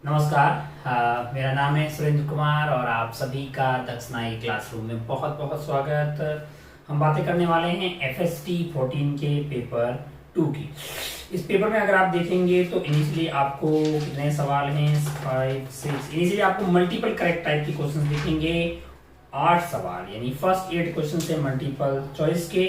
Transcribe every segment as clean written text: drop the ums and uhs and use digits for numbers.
नमस्कार। मेरा नाम है सुरेंद्र कुमार और आप सभी का दक्षनाई क्लासरूम में बहुत बहुत स्वागत। हम बातें करने वाले हैं FST 14 के पेपर 2 की। इस पेपर में अगर आप देखेंगे तो इनिशियली आपको कितने सवाल हैं, 5 6। इनिशियली आपको मल्टीपल करेक्ट टाइप के क्वेश्चन दिखेंगे, 8 सवाल, यानी फर्स्ट 8 क्वेश्चन से मल्टीपल चॉइस के।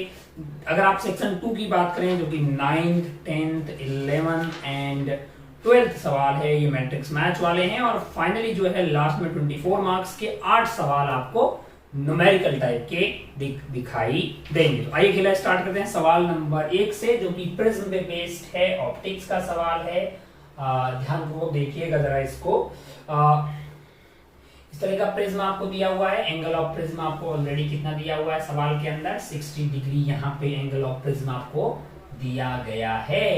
अगर आप सेक्शन 2 की बात करें जो कि 9th 10th 11th and 12th सवाल है, ये मैट्रिक्स मैच वाले हैं। और फाइनली जो है लास्ट में 24 मार्क्स के 8 सवाल आपको न्यूमेरिकल टाइप के दिखाई देंगे। तो आइए खेला स्टार्ट करते हैं सवाल नंबर 1 से, जो कि प्रिज्म पे बेस्ड है, ऑप्टिक्स का सवाल है। ध्यानपूर्वक देखिएगा जरा इसको। इस तरह का प्रिज्म आपको दिया हुआ है। एंगल ऑफ प्रिज्म आपको ऑलरेडी कितना दिया हुआ है सवाल के अंदर, 60 डिग्री यहाँ पे एंगल ऑफ प्रिज्म आपको दिया गया है।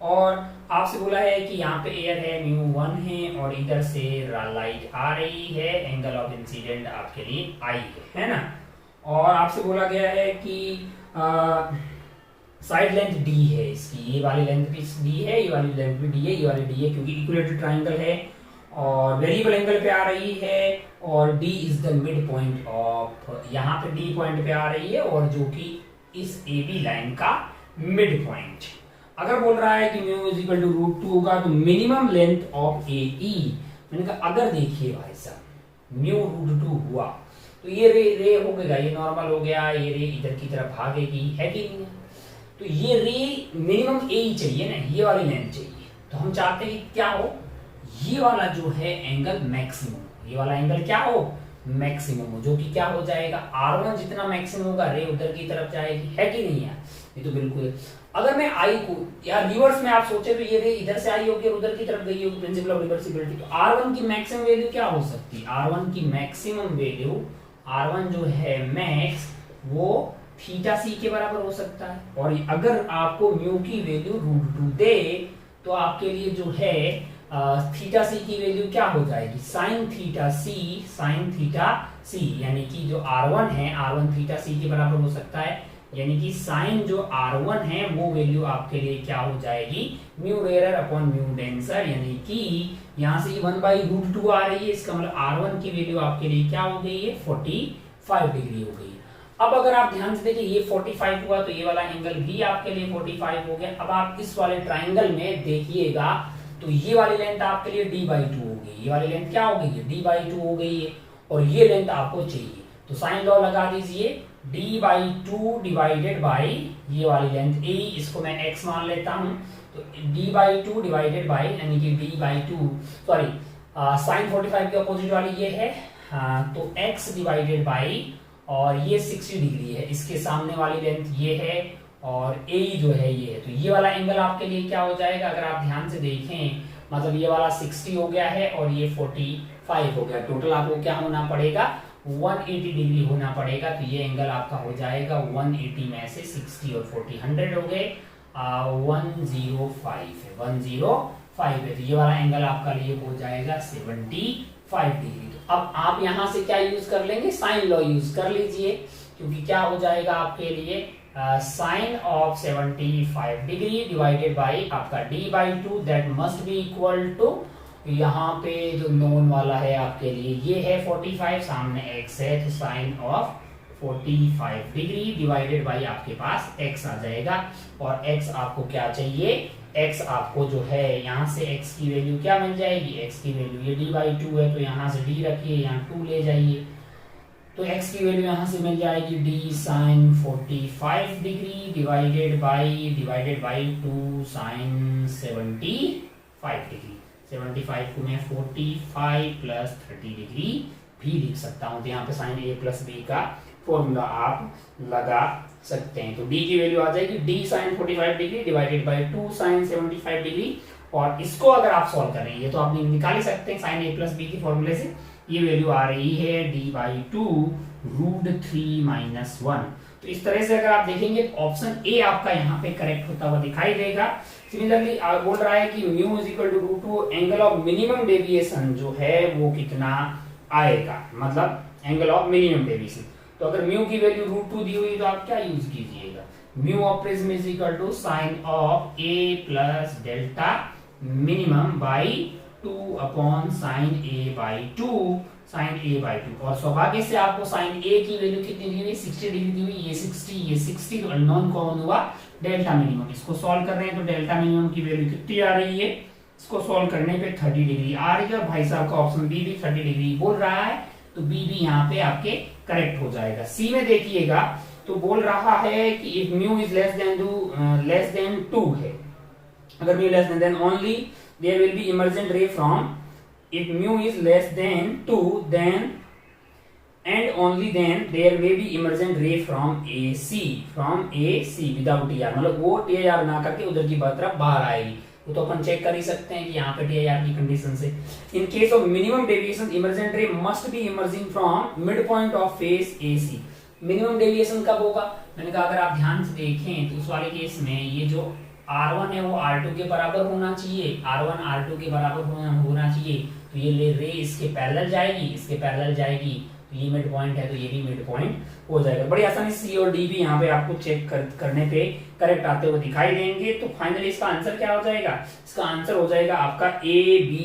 और आपसे बोला है कि यहाँ पे एयर है, μ1 है और इधर से लाइट आ रही है, एंगल ऑफ इंसिडेंट आपके लिए आई है ना। और आपसे बोला गया है कि साइड लेंथ d है इसकी, ये वाली लेंथ भी d है, ये वाली लेंथ भी d है, ये वाली d है, क्योंकि इक्विलेटरल ट्रायंगल है और वेरिएबल एंगल पे आ रही है। और d is the mid point of, यहाँ पे d पॉइंट पे आ रही है और जो कि इस AB लाइन का मिड पॉइंट। अगर बोल रहा है कि म्यू इज इक्वल टू √2 होगा तो मिनिमम लेंथ ऑफ AE, मैंने कहा अगर देखिए भाई साहब म्यू √2 हुआ तो ये रे हो गया, ये नॉर्मल हो गया, ये रे इधर की तरफ भागेगी, है कि नहीं है। तो ये रे मिनिमम AE चाहिए ना, ये वाली लेंथ चाहिए। तो हम चाहते हैं कि क्या हो, ये वाला जो है एंगल मैक्सिमम, ये वाला एंगल क्या हो, मैक्सिमम हो, जो कि क्या हो जाएगा, R1 जितना मैक्सिमम होगा रे उधर की तरफ जाएगी, है कि नहीं यार। ये तो बिल्कुल। अगर मैं आई को यार रिवर्स में आप सोचे तो ये रे इधर से आई होगी और उधर की तरफ गई होगी, प्रिंसिपल ऑफ रिवर्सिबिलिटी। तो R1 की मैक्सिमम वैल्यू क्या हो सकती है, R1 की मैक्सिमम वैल्यू, R1 जो है मैक्स, वो थीटा c के बराबर हो सकता है। और अगर आपको म्यू की वैल्यू √2 दे तो आपके लिए जो है थीटा c की वैल्यू क्या हो जाएगी, साइन थीटा c, यानी कि जो R1 है, R1 थीटा c के बराबर हो सकता है। यानी कि साइन जो R1 है वो वैल्यू आपके लिए क्या हो जाएगी, mu rarer upon mu denser, यानी कि यहां से 1/√2 आ रही है, इसका मतलब R1 की वैल्यू आपके लिए क्या हो गई है, 45 डिग्री हो गई। अब अगर आप ध्यान से देखिए ये 45 हुआ तो ये वाला एंगल भी आपके लिए 45 हो गया। अब आप इस वाले ट्राइंगल में देखिएगा तो ये वाली लेंथ आपके लिए d/2 हो गई, ये वाली लेंथ क्या हो गई है, d/2 हो गई है, और ये लेंथ आपको चाहिए। तो साइन लॉ लगा दीजिए, d/2 डिवाइडेड बाई ये वाली लेंथ a, इसको मैं x मान लेता हूं। तो d/2 डिवाइडेड बाई, यानी कि d/2 सॉरी साइन 45 के अपोजिट वाली ये है, तो x डिवाइडेड बाई, और ये 60 डिग्री है, इसके सामने वाली लेंथ ये है और a जो है ये है। तो ये वाला एंगल आपके लिए क्या हो जाएगा, अगर आप ध्यान से देखें, मतलब ये वाला 60 हो गया है और ये 45 हो गया। टोटल आपको क्या होना पड़ेगा, 180 डिग्री होना पड़ेगा। तो ये एंगल आपका हो जाएगा 180 में से 60 और 40 100 हो गए, 105 है, 105 है। तो ये वाला एंगल आपका लिए हो जाएगा 75 डिग्री। तो अब आप यहां से क्या यूज कर लेंगे, साइन लॉ यूज कर लीजिए, क्योंकि क्या हो जाएगा आपके लिए sine of 75 degree divided by आपका d/2, that must be equal to, यहाँ पे जो नोन वाला है आपके लिए ये है 45, सामने x है, तो sine of 45 degree divided by आपके पास x आ जाएगा। और x आपको क्या चाहिए, x आपको जो है यहाँ से x की वैल्यू क्या मिल जाएगी, x की वैल्यू ये d/2 है, तो यहाँ से d रखिए, यहाँ 2 ले जाइए, तो x की वैल्यू यहाँ से मिल जाएगी d sine 45 degree divided by 2 sine 75 degree. 75 को मैं 45 प्लस 30 डिग्री भी लिख सकता हूं। तो यहाँ पे साइन a प्लस b का फॉर्मूला आप लगा सकते हैं। तो d की वैल्यू आ जाएगी d sine 45 degree divided by 2 sine 75 degree. और इसको अगर आप सॉल्व करें, ये तो आप निकाल ही सकते हैं साइन a प्लस b के फॉर्मूले से, ये वैल्यू आ रही है d/2 √3 - 1। तो इस तरह से अगर आप देखेंगे तो ऑप्शन ए आपका यहाँ पे करेक्ट होता हुआ दिखाई देगा। सिमिलरली बोल रहा है कि mu is equal to √2, angle of minimum deviation जो है वो कितना आएगा, मतलब एंगल ऑफ मिनिमम डेविएशन। तो अगर म्यू की वैल्यू √2 दी हुई तो आप क्या यूज कीजिएगा, mu of prism is equal to sine of a plus delta minimum by 2/sin a/2 sin a/2 और सौभाग्य से आपको sin a की वैल्यू कितनी दी हुई 60 डिग्री दी हुई, ये 60 तो अननोन कौन हुआ डेल्टा मिनिमम। इसको सॉल्व कर रहे हैं तो डेल्टा मिनिमम की वैल्यू कितनी आ रही है, इसको सॉल्व करने पे 30 डिग्री आ रही है और भाई साहब का ऑप्शन बी भी 30 डिग्री बोल रहा है, तो बी भी यहाँ पे आपके करेक्ट हो जाएगा। सी में देखिएगा तो बोल रहा है कि if mu is less than 2 है, अगर mu less than only there will be emergent ray from, if mu is less than 2 then and only then there may be emergent ray from AC without TR, मतलब वो TR ना करके उधर की तरफ बाहर आएगी। वो तो अपन चेक कर ही सकते हैं कि यहाँ पे TR की कंडीशन से in case of minimum deviation emergent ray must be emerging from mid point of face AC। Minimum deviation कब होगा, मैंने कहा अगर आप ध्यान से देखें तो उस वाले केस में ये जो R1 है वो R2 के बराबर होना चाहिए, R1 R2 के बराबर होना चाहिए, तो ये रे इसके पैरेलल जाएगी, तो ये मिड पॉइंट है तो ये भी मिड पॉइंट हो जाएगा। बड़ी आसानी सी और डी भी यहाँ पे आपको चेक करने पे करेक्ट आते हुए दिखाई देंगे। तो फाइनली इसका आंसर क्या हो जाएगा, इसका आंसर हो जाएगा आपका A B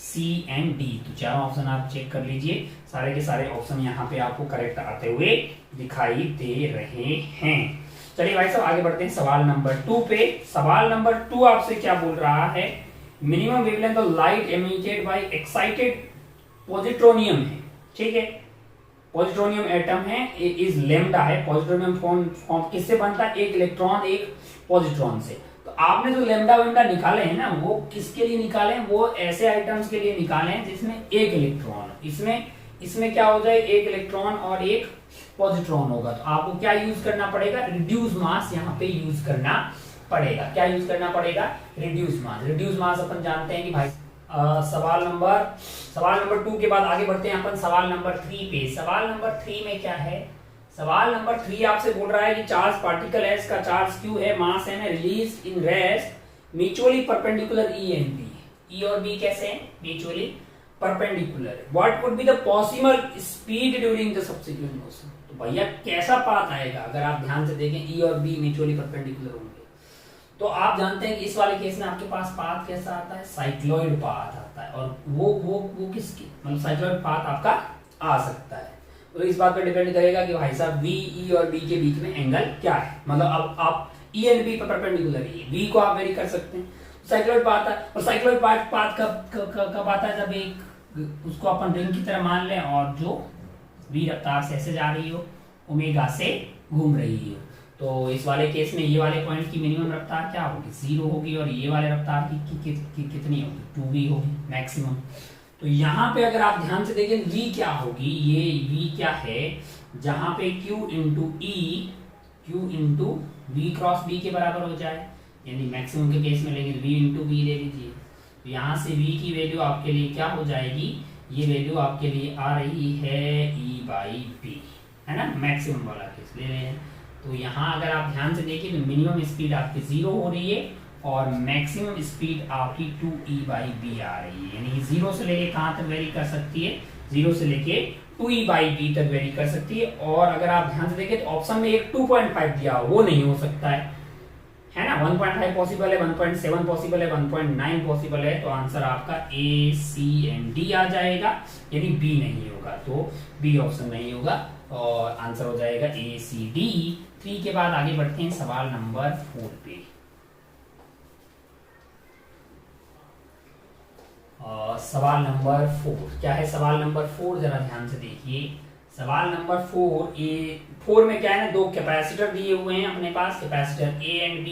C and D। तो चारों ऑप्शन आप चेक कर लीजिए, सारे के सारे ऑप्शन यहाँ पे आपको करेक्ट आते हुए दिखाई दे रहे हैं। चलिए भाई साहब आगे बढ़ते हैं सवाल नंबर 2 पे। सवाल नंबर 2 आपसे क्या बोल रहा है, minimum wavelength of light emitted by excited positronium है, ठीक है, पॉजिट्रोनियम एटम है, इज लैम्डा है। पॉजिट्रोनियम फॉर्म किससे बनता है, एक इलेक्ट्रॉन एक पॉजिट्रॉन से। तो आपने जो लैम्डा वेम्डा निकाले हैं ना, वो किसके लिए निकाले हैं, वो ऐसे आइटम्स के लिए निकाले हैं जिसमें एक इलेक्ट्रॉन, इसमें क्या हो जाए, एक इलेक्ट्रॉन और एक पॉजिट्रॉन होगा। तो आपको क्या यूज करना पड़ेगा, रिड्यूस मास यहाँ पे यूज करना पड़ेगा। क्या यूज करना पड़ेगा, रिड्यूस मास अपन जानते हैं कि भाई सवाल नंबर 2 के बाद आगे बढ़ते हैं अपन सवाल नंबर 3 पे। सवाल नंबर 3 में क्या है, सवाल नंबर 3 आपसे बोल रहा है कि चार्ज पार्टिकल एस का चार्ज q है, मास m है, release in rest mutually perpendicular E and B। E और B कैसे हैं, mutually perpendicular. What would be the possible speed during the subsequent motion. तो भैया कैसा पाथ आएगा, अगर आप ध्यान से देखें E और B म्यूचुअली परपेंडिकुलर होंगे, तो आप जानते हैं कि इस वाले केस में आपके पास पाथ कैसा आता है, साइक्लॉइड पाथ आता है। और वो किसकी, मतलब साइक्लॉइड पाथ आपका आ सकता है। तो इस बात पर डिपेंड करेगा कि भाई साहब V, E और B के बीच में एंगल क्या है, मतलब अब आप E एंड B पर परपेंडिकुलर है, V को आप वेरी कर सकते हैं। साइक्लॉइड पाथ है, और साइक्लॉइड पाथ कब आता है, जब एक उसको अपन रिंग की तरह मान लें और जो V रफ्तार से ऐसे जा रही हो, ओमेगा से घूम रही हो। तो इस वाले केस में ये वाले पॉइंट की मिनिमम रफ्तार क्या होगी, 0 होगी, और ये वाले रफ्तार की कितनी होगी, 2v होगी मैक्सिमम। तो यहाँ पे अगर आप ध्यान से देखें v क्या होगी, ये v क्या है, जहां पे q into v cross b के बराबर हो जाए, यानी मैक्सिमम के केस में लेंगे v इंटू b ले लीजिए। तो यहाँ से v की वैल्यू आपके लिए क्या हो जाएगी, ये वैल्यू आपके लिए आ रही है E/B, है ना, मैक्सिमम वाला केस ले रहे हैं। तो यहाँ अगर आप ध्यान से देखिए तो मिनिमम स्पीड आपकी 0 हो रही है और मैक्सिमम स्पीड आपकी 2E/B आ रही है, यानी 0 से लेके कहाँ तक वेरी कर सकती है, 0 से लेके 2E/B तक वेरी कर सकती है। और अगर आप ध्यान से देखें तो ऑप्शन में एक 2.5 दिया, वो नहीं हो सकता है ना, 1.5 पॉसिबल है, 1.7 पॉसिबल है, 1.9 पॉसिबल है। तो आंसर आपका A, C एंड D आ जाएगा, यानी B नहीं होगा, तो B ऑप्शन नहीं होगा और आंसर हो जाएगा A, C, D। 3 के बाद आगे बढ़ते हैं सवाल नंबर 4 पे। सवाल नंबर 4 क्या है, सवाल नंबर 4 जरा ध्यान से देखिए। सवाल नंबर 4 में क्या है ना, दो कैपेसिटर दिए हुए हैं अपने पास, कैपेसिटर A एंड B,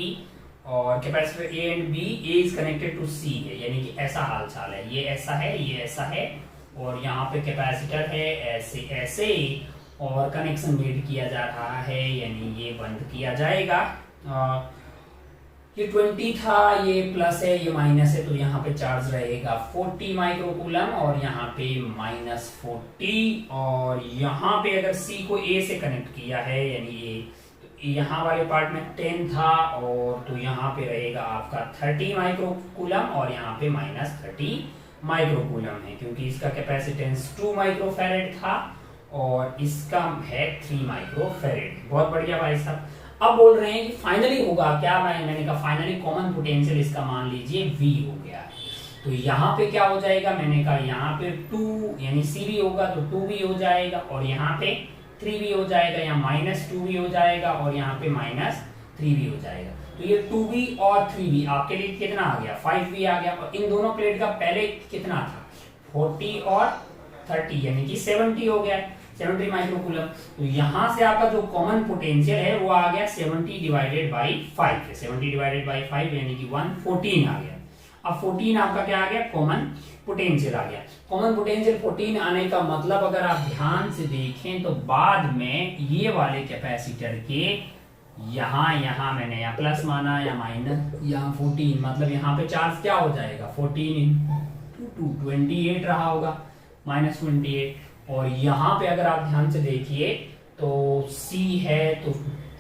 और capacitor A and B, A is connected to C है, यानी कि ऐसा हाल चाल है, ये ऐसा है, ये ऐसा है, और यहाँ पे कैपेसिटर है ऐसे और कनेक्शन मेड किया जा रहा है, यानी ये बंद किया जाएगा। ये 20 था, ये प्लस है, ये माइनस है, तो यहाँ पे चार्ज रहेगा 40 माइक्रोकूलम और यहाँ पे -40। और यहाँ पे अगर C को A से कनेक्ट किया है, यानी ये यहाँ वाले पार्ट में 10 था, और तो यहाँ पे रहेगा आपका 30 माइक्रोकूलम और यहाँ पे -30 माइक्रोकूलम है, क्योंकि इसका कैपेसिटेंस 2 माइक्रोफैरेड था और इसका है 3 माइक्रोफैरेड। बहुत बढ़िया भाई साहब। अब बोल रहे हैं कि फाइनली होगा क्या, मैंने कहा फाइनली कॉमन पोटेंशियल इसका मान लीजिए V हो गया है। तो यहाँ पे क्या हो जाएगा, मैंने कहा यहाँ पे 2 यानी सी भी होगा तो 2 भी हो जाएगा, और यहाँ पे 3 भी हो जाएगा, यहाँ -2 भी हो जाएगा, और यहाँ पे -3 भी हो जाएगा। तो ये 2b और 3b आपके लिए कितना आ गया, 5b आ गया। और इन दोनों प्लेट का पहले कितना था, 40 और 30 यानी कि 70 हो गया, 70 माइक्रोकूलम। तो यहाँ से आपका जो कॉमन पोटेंशियल है वो आ गया 70 डिवाइडेड बाई 5, 70 डिवाइडेड बाई 5 यानी कि 114 आ गया। अब 14 आपका क्या आ गया, कॉमन पोटेंशियल आ गया। कॉमन पोटेंशियल 14 आने का मतलब अगर आप ध्यान से देखें तो बाद में ये वाले कैपेसिटर के यहाँ मैंने या प्लस माना या माइनस, यहाँ 14 मतलब यहाँ पे चार्ज क्या हो जाएगा, 14 इंटू 28 रहा होगा, -28। और यहाँ पे अगर आप ध्यान से देखिए तो C है तो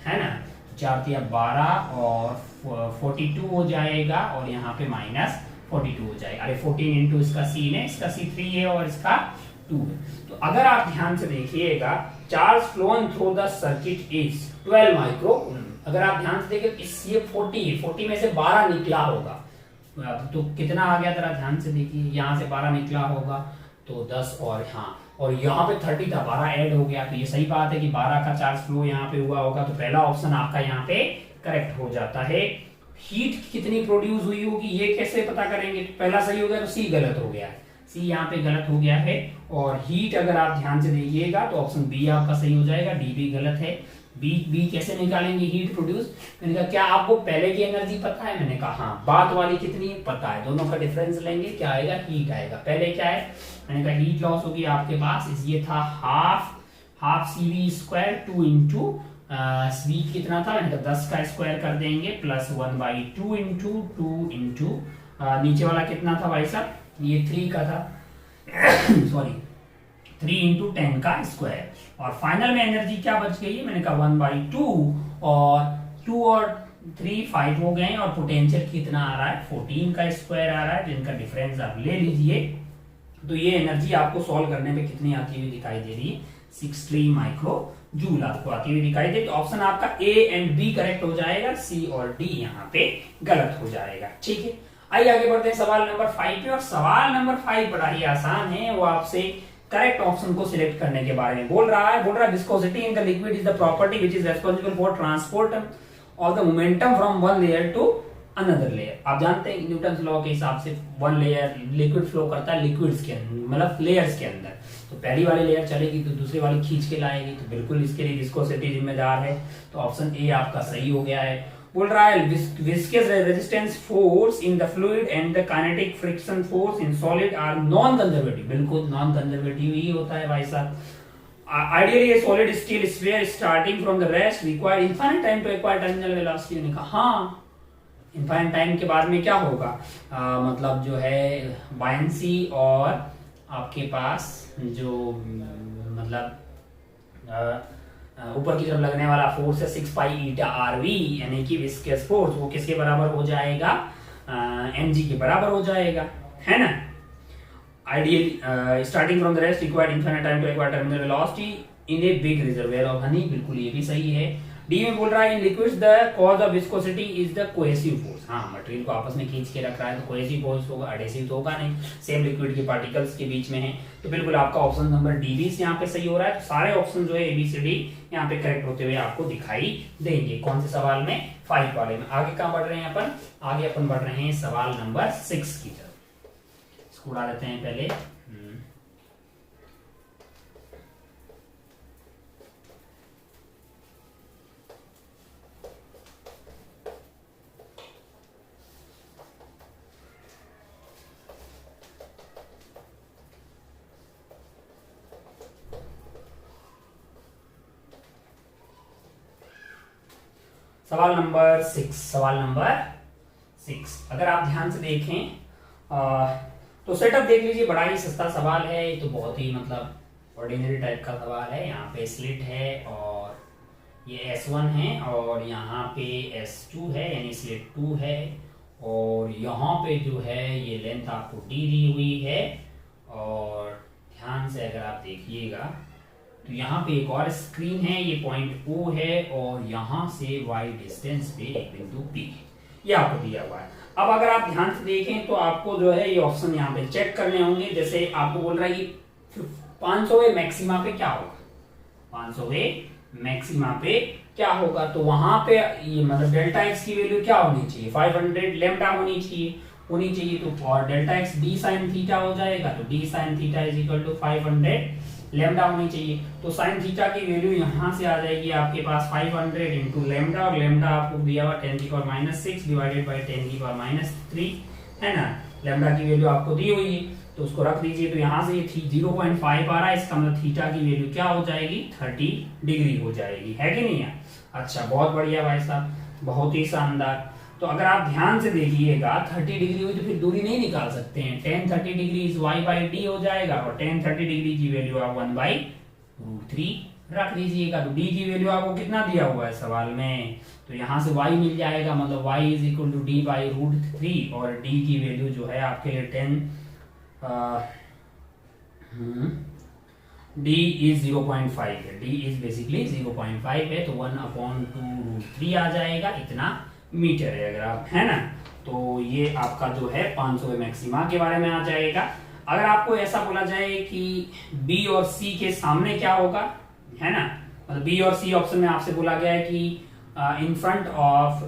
है ना, 4 तिया 12 और 42 हो जाएगा, और यहाँ पे -42 हो जाएगा। अरे 14 इंटू इसका C ने, इसका C 3 है और इसका 2 है। तो अगर आप ध्यान से देखिएगा, charge phloem through the circuit is 12 microcoulomb. अगर आप ध्यान से देखें इस ये 40 में से 12 निकला होगा, तो कितना आ गया, जरा ध्यान से देखिए, यहाँ से 12 निकला होगा तो 10, और हाँ और यहाँ पे 30 था, 12 ऐड हो गया। तो ये सही बात है कि 12 का चार्ज फ्लो यहाँ पे हुआ होगा, तो पहला ऑप्शन आपका यहाँ पे करेक्ट हो जाता है। हीट कितनी प्रोड्यूस हुई होगी ये कैसे पता करेंगे, तो पहला सही हो गया तो सी गलत हो गया है, सी यहाँ पे गलत हो गया है। और हीट अगर आप ध्यान से देखिएगा तो ऑप्शन बी आपका सही हो जाएगा, डी भी गलत है। बी कैसे निकालेंगे हीट प्रोड्यूस, मैंने कहा क्या आपको पहले की एनर्जी पता है, मैंने कहा हाँ। बात वाली कितनी है पता है, दोनों का डिफरेंस लेंगे, क्या आएगा, हीट आएगा। पहले क्या है, मैंने कहा हीट लॉस होगी आपके पास, ये था हाफ CV स्क्वायर 2 इंटू स्वी कितना था, मैंने कहा 10 का स्क्वायर कर देंगे प्लस 1/2 इंटू 2 इंटू नीचे वाला कितना था भाई साहब, ये 3 का था सॉरी 3 इंटू 10 का स्क्वायर। और फाइनल में एनर्जी क्या बच गई है, मैंने कहा 1/2 और 2 और 3 5 हो गए, और पोटेंशियल कितना आ रहा है, 14 का स्क्वायर आ रहा है, जिनका डिफरेंस आप ले लीजिए। तो ये एनर्जी आपको सॉल्व करने में कितनी आती हुई दिखाई दे रही है, 60 माइक्रो जूल आपको आती हुई दिखाई दे। तो ऑप्शन आपका ए एंड बी करेक्ट हो जाएगा, सी और डी यहाँ पे गलत हो जाएगा। ठीक है, आइए आगे बढ़ते हैं सवाल नंबर 5 पे। और सवाल नंबर 5 बड़ा ही आसान है, वो आपसे करेक्ट ऑप्शन को सिलेक्ट करने के बारे में बोल रहा है viscosity in the liquid is the property which is responsible for transport of the momentum from one layer to another layer. आप जानते हैं न्यूटन लॉ के हिसाब से वन लेयर लिक्विड फ्लो करता है लिक्विड्स के अंदर, मतलब लेयर्स के अंदर। तो पहली वाली लेयर चलेगी तो दूसरी वाली खींच के लाएगी, तो बिल्कुल इसके लिए विस्कोसिटी जिम्मेदार है। तो ऑप्शन ए आपका सही हो गया है। बोल रहा है viscous resistance force in the fluid and the kinetic friction force in solid are non conservative. बिल्कुल नॉन कंजर्वेटिव ही होता है भाई साहब। Ideally, a solid steel sphere starting from the rest require infinite time to acquire terminal velocity। ने कहा हाँ, infinite time के बाद में क्या होगा, मतलब जो है बायंसी और आपके पास जो मतलब ऊपर की तरफ लगने वाला फोर्स है 6 पाई ईटा RV यानी कि विस्कस फोर्स, वो किसके बराबर हो जाएगा, mg के बराबर हो जाएगा, है ना। Ideally, starting from the rest required infinite time to acquire terminal velocity in a big reservoir of honey। बिल्कुल ये भी सही है। डी में बोल रहा है in liquids the cause of viscosity is the cohesive force. हाँ, मटेरियल को आपस में खींच के रख रहा है तो कोहेसिव फोर्स होगा, एडहेसिव तो होगा नहीं, सेम लिक्विड के पार्टिकल्स के बीच में है। तो बिल्कुल आपका ऑप्शन नंबर डी भी यहाँ पे सही हो रहा है। तो सारे ऑप्शन जो है ABCD यहाँ पे करेक्ट होते हुए आपको दिखाई देंगे। कौन से सवाल में, 5 वाले में। आगे कहाँ बढ़ रहे हैं अपन, आगे अपन बढ़ रहे हैं सवाल नंबर 6 की तरफ। इसको उड़ा देते हैं पहले। सवाल नंबर 6। अगर आप ध्यान से देखें तो सेटअप देख लीजिए, बड़ा ही सस्ता सवाल है, तो बहुत ही मतलब ऑर्डिनरी टाइप का सवाल है। यहाँ पे स्लिट है और ये S1 है और यहाँ पे S2 है यानी स्लिट 2 है, और यहाँ पे जो है ये लेंथ आपको D दी हुई है। और ध्यान से अगर आप देखिएगा तो यहाँ पे एक और स्क्रीन है, ये पॉइंट O है और यहाँ से Y डिस्टेंस पे एक बिंदु P है, ये आपको दिया हुआ है। अब अगर आप ध्यान से देखें तो आपको जो है ये ऑप्शन यहाँ पे चेक करने होंगे। जैसे आपको बोल रहा है कि 500वें मैक्सिमा पे क्या होगा, 500वें मैक्सिमा पे क्या होगा, तो वहां पे ये मतलब डेल्टा एक्स की वैल्यू क्या होनी चाहिए, 500 लेमडा होनी चाहिए। तो और delta x d sine theta हो जाएगा, तो d sine theta is equal to 500 lambda होनी चाहिए। तो साइन थीटा की वैल्यू यहां से आ जाएगी आपके पास 500 इंटू लेमडा, और लेमडा आपको दिया हुआ 10⁻⁶ डिवाइडेड बाई 10⁻³ है ना। लेमडा की वैल्यू आपको दी हुई है तो उसको रख दीजिए। तो यहाँ से ये 0.5 आ रहा है, इसका मतलब थीटा की वैल्यू क्या हो जाएगी, 30 डिग्री हो जाएगी, है कि नहीं है। अच्छा, बहुत बढ़िया भाई साहब, बहुत ही शानदार। तो अगर आप ध्यान से देखिएगा 30 डिग्री हुई तो फिर दूरी नहीं निकाल सकते हैं, tan 30 degree is y by D हो जाएगा, और tan 30 डिग्री की वैल्यू आप 1/√3 रख दीजिएगा। तो d की वैल्यू आपको कितना दिया हुआ है सवाल में, तो यहाँ से y मिल जाएगा, मतलब y is equal to d/√3, और d की वैल्यू जो है आपके लिए d इज 0.5 है, d इज बेसिकली 0.5 है, तो 1/2√3 आ जाएगा, इतना मीटर है अगर आप, है ना। तो ये आपका जो है 500 मैक्सिमा के बारे में आ जाएगा। अगर आपको ऐसा बोला जाए कि बी और सी के सामने क्या होगा, है ना, मतलब बी और सी ऑप्शन में आपसे बोला गया है कि in front of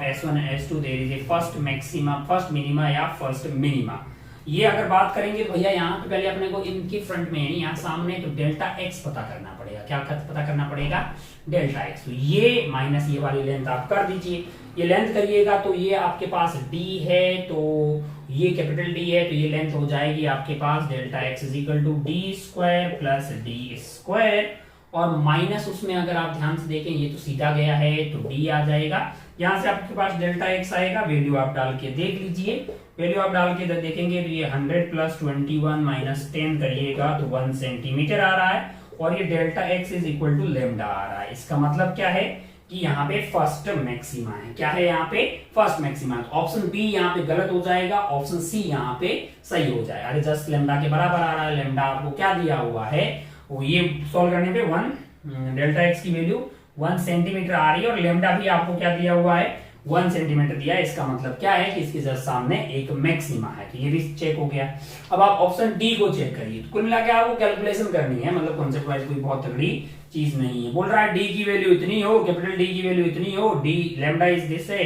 S1 and S2 there is a first maxima, first minima या first minima। ये अगर बात करेंगे तो भैया यहाँ पे पहले अपने को इनकी फ्रंट में यानी यहाँ सामने तो डेल्टा एक्स पता करना पड़ेगा। क्या पता करना पड़ेगा, डेल्टा एक्स। तो ये माइनस ये वाली लेंथ आप कर दीजिए, ये लेंथ करिएगा तो ये आपके पास डी है, तो ये कैपिटल डी है, तो ये लेंथ हो जाएगी आपके पास delta x is equal to D square plus D square, और माइनस उसमें अगर आप ध्यान से देखें ये तो सीधा गया है तो डी आ जाएगा। यहाँ से आपके पास डेल्टा एक्स आएगा, वैल्यू आप डाल के देख लीजिए, वैल्यू आप डाल के देखेंगे तो ये 100 + 21 - 10 करिएगा तो 1 सेंटीमीटर आ रहा है, और ये delta x is equal to lambda आ रहा है। इसका मतलब क्या है कि यहाँ पे फर्स्ट मैक्सिमा है। क्या है यहाँ पे, फर्स्ट मैक्सिमा। तो ऑप्शन बी यहाँ पे गलत हो जाएगा, ऑप्शन सी यहाँ पे सही हो जाएगा। अरे जस्ट लेमडा के बराबर आ रहा है, लेमडा आपको क्या दिया हुआ है, वो ये सॉल्व करने पे 1 डेल्टा एक्स की वैल्यू 1 सेंटीमीटर आ रही है, और लेमडा भी आपको क्या दिया हुआ है, 1 सेंटीमीटर दिया है। इसका मतलब क्या है कि इसके जस्ट सामने एक मैक्सिमा है, तो ये भी चेक हो गया। अब आप ऑप्शन डी को चेक करिए। तो कुल मिला के आपको कैलकुलेशन करनी है, मतलब कॉन्सेप्ट वाइज कोई बहुत तगड़ी चीज नहीं है। बोल रहा है डी की वैल्यू इतनी हो, कैपिटल डी की वैल्यू इतनी हो, डी लेमडा इज दिस है,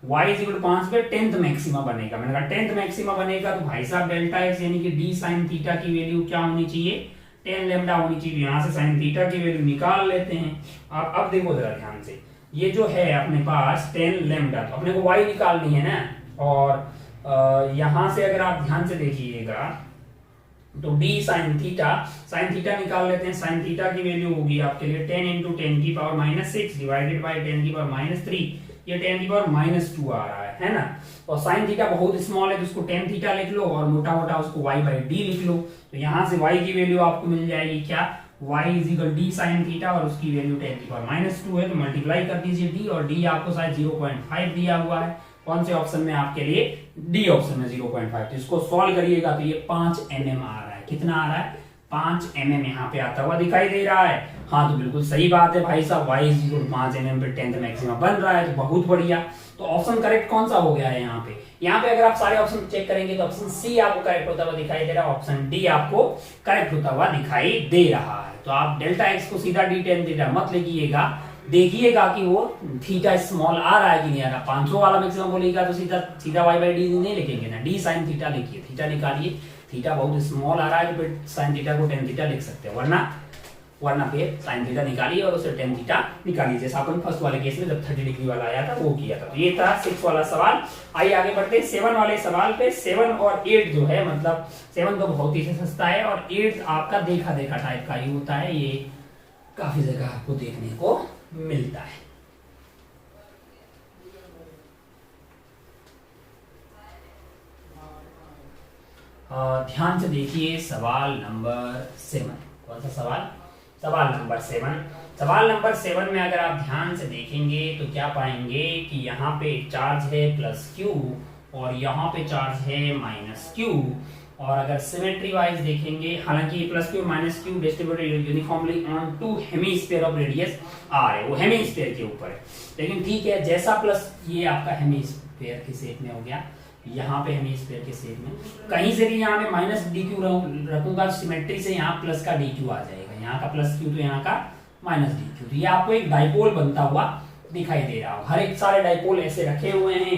y इज इक्वल टू 5 पे 10th मैक्सिमा बनेगा। मैंने कहा 10th मैक्सिमा बनेगा तो भाई साहब डेल्टा एक्स यानी कि डी साइन थीटा की वैल्यू क्या होनी चाहिए, 10 लेमडा होनी चाहिए। यहाँ से साइन थीटा की वैल्यू निकाल लेते हैं। आप अब देखो जरा ध्यान से, ये जो है अपने पास 10 लेमडा, तो अपने को y निकालनी है ना, और यहाँ से अगर आप ध्यान से देखिएगा तो d साइन थीटा निकाल लेते हैं। साइन थीटा की वैल्यू होगी आपके लिए 10 × 10⁻⁶ डिवाइडेड बाई 10⁻³ ये 10⁻² आ रहा है ना। और साइन थीटा बहुत स्मॉल है तो उसको tan थीटा लिख लो, और मोटा मोटा उसको y/d लिख लो। तो यहाँ से y की वैल्यू आपको मिल जाएगी क्या, y is equal d sine theta, और उसकी वैल्यू 10⁻² है, तो मल्टीप्लाई कर दीजिए d, और d आपको शायद 0.5 दिया हुआ है। कौन से ऑप्शन में, आपके लिए डी ऑप्शन में 0.5। तो इसको सॉल्व करिएगा तो ये 5 mm आ रहा है। कितना आ रहा है, 5 mm यहाँ पे आता हुआ दिखाई दे रहा है। हाँ तो बिल्कुल सही बात है भाई साहब, y इज इक्वल 5 mm पे 10th मैक्सिमा बन रहा है, तो बहुत बढ़िया। तो ऑप्शन करेक्ट कौन सा हो गया है यहाँ पे, अगर आप सारे ऑप्शन चेक करेंगे तो ऑप्शन सी आपको करेक्ट होता हुआ दिखाई दे रहा है, ऑप्शन डी आपको करेक्ट होता हुआ दिखाई दे रहा है। तो आप डेल्टा एक्स को सीधा डी tan थीटा मत लिखिएगा, देखिएगा कि वो थीटा स्मॉल आ रहा है कि नहीं आ रहा। 500 वाला मैक्सिमम बोलेगा तो सीधा y/d नहीं लिखेंगे ना, d साइन थीटा लिखिए, थीटा निकालिए। थीटा बहुत स्मॉल आ रहा है तो फिर साइन थीटा को tan थीटा लिख सकते हैं, वरना फिर साइन थीटा निकालिए और उसे tan थीटा निकालिए, जैसा अपन फर्स्ट वाले केस में जब 30 डिग्री वाला आया था वो किया था। तो ये था 6 वाला सवाल। आइए आगे बढ़ते हैं 7 वाले सवाल पे। 7 और 8 जो है, मतलब 7 तो बहुत ही सस्ता है, और 8 आपका देखा देखा टाइप का ही होता है, ये काफी जगह आपको देखने को मिलता है। ध्यान से देखिए सवाल नंबर 7। कौन सा सवाल, सवाल नंबर 7। सवाल नंबर 7 में अगर आप ध्यान से देखेंगे तो क्या पाएंगे कि यहाँ पे चार्ज है +q और यहाँ पे चार्ज है -q, और अगर सिमेट्री वाइज देखेंगे, हालांकि +q और -q distributed uniformly on 2 hemisphere of radius r है, वो हेमीस्फीयर के ऊपर है। लेकिन ठीक है, जैसा प्लस ये आपका पेयर के सेट में हो गया, यहाँ पे हमें इस पेयर के सेट में कहीं से भी यहाँ पे माइनस डी क्यू रखूंगा, सिमेट्री से यहाँ प्लस का डी क्यू आ जाएगा, यहाँ का प्लस क्यू तो यहाँ का माइनस डी क्यू। तो ये आपको एक डाइपोल बनता हुआ दिखाई दे रहा हो। हर एक सारे डाइपोल ऐसे रखे हुए हैं।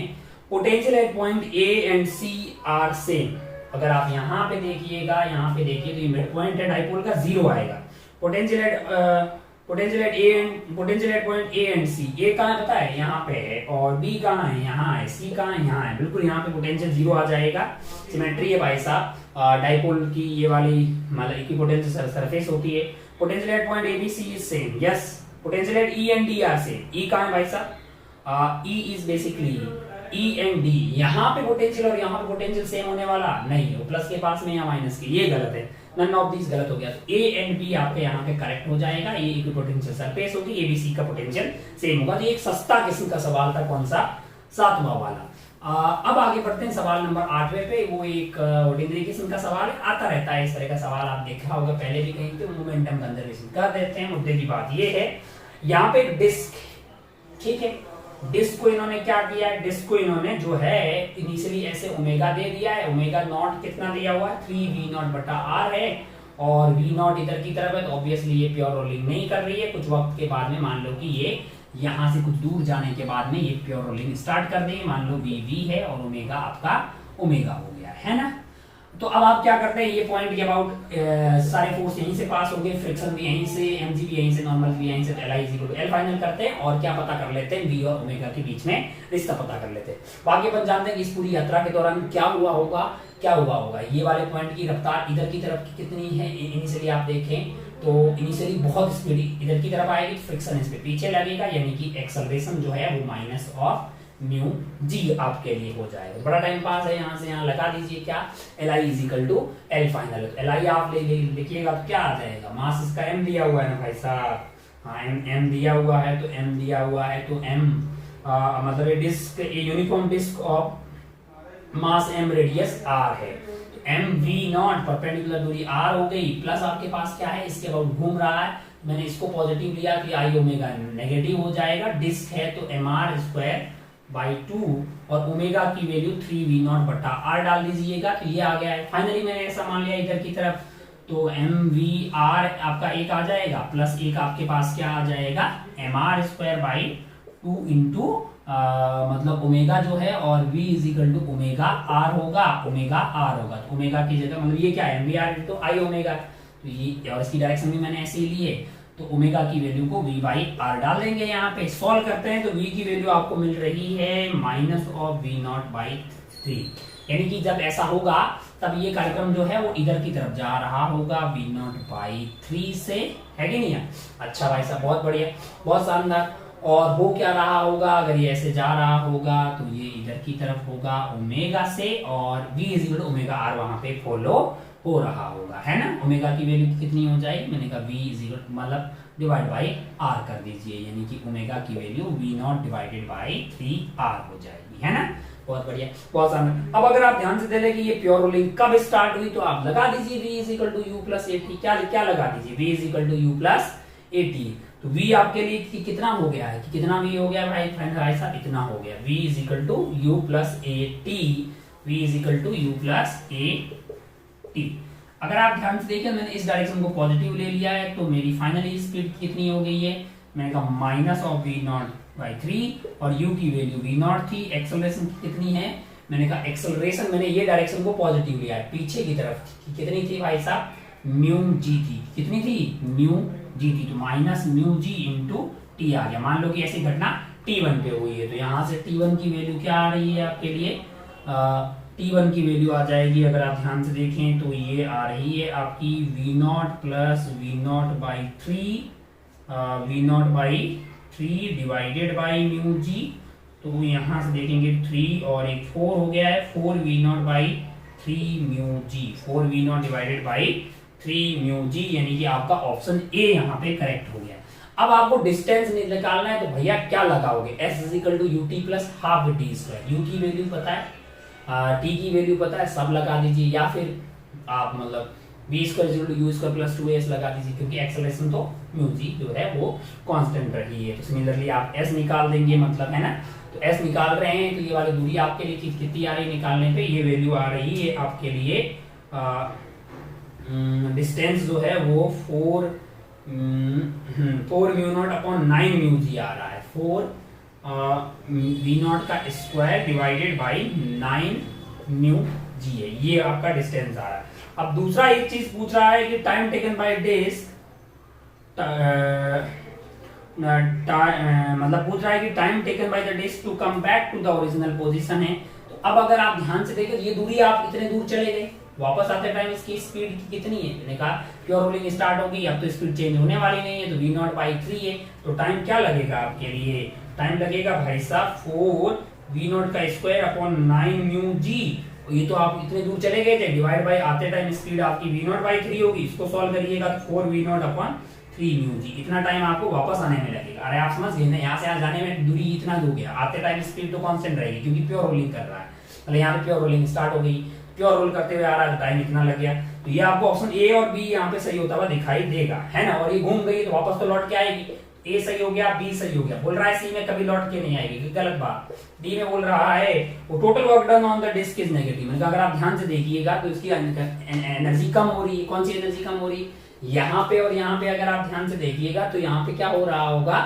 Potential at point A and C are same. अगर आप यहाँ पे देखिएगा, यहाँ पे देखिए तो ये मिड पॉइंट है डाइपोल का, 0 आएगा। Potential at point A and C, A कहाँ है पता है, यहाँ पे है, और बी कहाँ है, यहाँ है, सी कहाँ है, यहाँ है, बिल्कुल यहाँ पे पोटेंशियल 0 आ जाएगा। सिमेट्री है भाई साहब डाइपोल की, ये वाली मतलब इक्विपोटेंशियल सरफेस होती है। Potential at point A B C is same, yes. Potential at E and D are same. E कहाँ है भाई साहब, E is basically E and D. यहाँ पे पोटेंशियल और यहाँ पे पोटेंशियल सेम होने वाला नहीं है, प्लस के पास में या माइनस के, ये गलत है। नन ऑफ दिस गलत हो गया, तो ए एंड बी आपके यहाँ पे करेक्ट हो जाएगा। ये इक्विपोटेंशियल सरफेस होगी, एबीसी का पोटेंशियल सेम होगा। तो ये एक सस्ता किस्म का सवाल था, कौन सा, 7वां वाला। अब आगे बढ़ते हैं सवाल नंबर 8वें पे। वो एक ऑर्डिनरी किस्म का सवाल है, आता रहता है इस तरह का सवाल, आप देखा होगा पहले भी कहीं पे। मोमेंटम कंजर्वेशन कर देते हैं। मुद्दे की बात ये है, यहाँ पे डिस्क, ठीक है, डिस्क को इन्होंने क्या किया है, डिस्क को इन्होंने जो है इनिशियली ऐसे ओमेगा दे दिया है। ओमेगा नॉट कितना दिया हुआ है, 3v0 बटा r है, और v0 इधर की तरफ है, तो ऑब्वियसली ये प्योर रोलिंग नहीं कर रही है। कुछ वक्त के बाद में मान लो कि ये यहाँ से कुछ दूर जाने के बाद में ये प्योर रोलिंग स्टार्ट कर देंगे। मान लो vv है और ओमेगा आपका ओमेगा हो गया है ना। तो अब आप क्या करते हैं, ये पॉइंट के अबाउट सारे फोर्स यहीं से पास होंगे, फ्रिक्शन भी यहीं से, एमजी भी यहीं से, नॉर्मल भी यहीं से, एल एल फाइनल करते हैं और क्या पता कर लेते हैं, वी और ओमेगा के बीच में रिश्ता पता कर लेते हैं। बाकी अपन जानते हैं कि इस पूरी यात्रा के दौरान क्या हुआ होगा, क्या हुआ होगा। ये वाले पॉइंट की रफ्तार इधर की तरफ की कितनी है, इनिशियली आप देखें तो इनिशियली बहुत स्पीड इधर की तरफ आएगी, फ्रिक्शन इस पे पीछे लगेगा, यानी कि एक्सेलरेशन जो है वो माइनस ऑफ म्यू जी आपके लिए हो जाएगा। बड़ा टाइम पास है, यहाँ से यहाँ लगा दीजिए क्या, L I is equal to L final. L I आप लिखिएगा तो क्या आ जाएगा, मास इसका एम दिया हुआ है ना भाई साहब, हाँ एम दिया हुआ है, तो एम दिया हुआ है तो एम मतलब disk, uniform disk of mass M radius R है, तो एम वी नॉट परपेंडिकुलर दूरी आर हो गई, प्लस आपके पास क्या है, इसके अबाउट घूम रहा है, मैंने इसको पॉजिटिव लिया कि आई ओमेगा नेगेटिव हो जाएगा। डिस्क है तो एम आर स्क्वायर बाई 2 और ओमेगा की वैल्यू 3v0 बटा r डाल दीजिएगा, तो ये आ गया है। फाइनली मैंने ऐसा मान लिया इधर की तरफ, तो mvr आपका एक आ जाएगा, प्लस एक आपके पास क्या आ जाएगा, mr स्क्वायर बाई 2 इंटू मतलब ओमेगा जो है, और v is equal to omega r होगा, ओमेगा r होगा, तो ओमेगा की जगह मतलब ये क्या है, mvr इंटू आई ओमेगा, तो ये और इसकी डायरेक्शन भी मैंने ऐसे ही ली है, तो ओमेगा की वैल्यू को v बाई आर डाल देंगे। यहाँ पे सॉल्व करते हैं तो v की वैल्यू आपको मिल रही है माइनस ऑफ v0 बाई 3, यानी कि जब ऐसा होगा तब ये कार्यक्रम जो है वो इधर की तरफ जा रहा होगा v0 बाई 3 से, है कि नहीं है। अच्छा भाई साहब, बहुत बढ़िया, बहुत शानदार। और हो क्या रहा होगा, अगर ये ऐसे जा रहा होगा तो ये इधर की तरफ होगा ओमेगा से, और v is equal to omega R वहां पे फॉलो हो रहा होगा, है ना। ओमेगा की वैल्यू कितनी हो जाएगी, मैंने कहा v इज इक्वल मतलब डिवाइड बाई आर कर दीजिए, यानी कि ओमेगा की value v0 divided by 3r हो जाएगी, है ना। बहुत बढ़िया, बहुत शानदार। अब अगर आप ध्यान से देखें कि ये प्योर रोलिंग कब स्टार्ट हुई, तो आप लगा दीजिए v is equal to u plus a t, क्या लगा दीजिए, v is equal to u plus a t. तो v आपके लिए कितना हो गया है, कि कितना v हो गया भाई फ्रेंड, ऐसा इतना हो गया, v is equal to u plus a t, v is equal to u plus a t. अगर आप ध्यान से देखें, मैंने इस डायरेक्शन को पॉजिटिव ले लिया है, तो मेरी फाइनली स्पीड कितनी हो गई है, मैंने कहा माइनस ऑफ v0 बाई 3, और u की वैल्यू v0 थी। एक्सेलरेशन कितनी है, मैंने कहा एक्सेलरेशन मैंने ये डायरेक्शन को पॉजिटिव लिया है, पीछे की तरफ कितनी थी भाई साहब, म्यू जी थी, कितनी थी, म्यू जी थी, तो minus mu G into T आ गया। मान लो कि ऐसी घटना t1 पे हुई है, तो यहाँ से t1 की वैल्यू क्या आ रही है आपके लिए, t1 की वैल्यू आ जाएगी, अगर आप ध्यान से देखें तो ये आ रही है आपकी v0 plus v0 by 3, v0 by 3 divided by mu g, तो यहाँ से देखेंगे 3 और एक 4 हो गया है, 4v0 by 3 mu g, 4v0 divided by 3 mu g, यानी कि आपका ऑप्शन ए यहाँ पे करेक्ट हो गया। अब आपको डिस्टेंस निकालना है, तो भैया क्या लगाओगे, s is equal to u t plus half t square, u की वैल्यू पता है, टी की वैल्यू पता है, सब लगा दीजिए, या फिर आप मतलब v square is equal to u square plus 2as लगा दीजिए, क्योंकि एक्सेलरेशन तो म्यू जी जो है वो कांस्टेंट रही है। तो सिमिलरली आप s निकाल देंगे, मतलब है ना। तो s निकाल रहे हैं तो ये वाली दूरी आपके लिए कितनी आ रही है निकालने पे, ये वैल्यू आ रही है आपके लिए डिस्टेंस जो है वो 4 mu naught upon 9 mu G आ रहा है। 4 वी नॉट का square divided by 9 mu G है, ये आपका डिस्टेंस आ रहा है। अब दूसरा एक चीज पूछ रहा है कि टाइम टेकन बाय डिस्क, मतलब पूछ रहा है कि time taken by the disc to come back to the original position है। तो अब अगर आप ध्यान से देखें, ये दूरी आप इतने दूर चले गए, वापस आते टाइम इसकी स्पीड कितनी है, मैंने कहा प्योर रोलिंग स्टार्ट होगी, अब तो स्पीड चेंज होने वाली नहीं है, तो v नॉट बाई 3 है। तो टाइम क्या लगेगा आपके लिए, टाइम लगेगा भाई साहब 4 v नॉट का स्क्वायर अपॉन 9 म्यू जी। ये तो आप इतने दूर चले गए थे, डिवाइड बाय आते टाइम स्पीड आपकी v नॉट बाई 3 होगी, इसको सॉल्व करिएगा तो 4 v नॉट अपॉन 3 म्यू जी, इतना टाइम आपको वापस आने में लगेगा। अरे आप समझ गए ना, यहाँ से यहाँ जाने में दूरी इतना दूर गया, आते टाइम स्पीड तो कांस्टेंट रहेगी क्योंकि प्योर रोलिंग कर रहा है। मतलब यहाँ पे प्योर रोलिंग स्टार्ट हो गई, प्योर रोल करते हुए आ रहा है, टाइम इतना लग गया। तो ये आपको ऑप्शन ए और बी यहाँ पे सही होता हुआ दिखाई देगा, है ना। और ये घूम गई तो वापस तो लौट के आएगी, ए सही हो गया, बी सही हो गया। बोल रहा है सी में कभी लौट के नहीं आएगी, गलत बात। डी में बोल रहा है वो total work done on the disc is negative. मतलब अगर आप ध्यान से देखिएगा तो इसकी एनर्जी कम हो रही है। कौन सी एनर्जी कम हो रही है, यहाँ पे और यहाँ पे। अगर आप ध्यान से देखिएगा तो यहाँ पे क्या हो रहा होगा,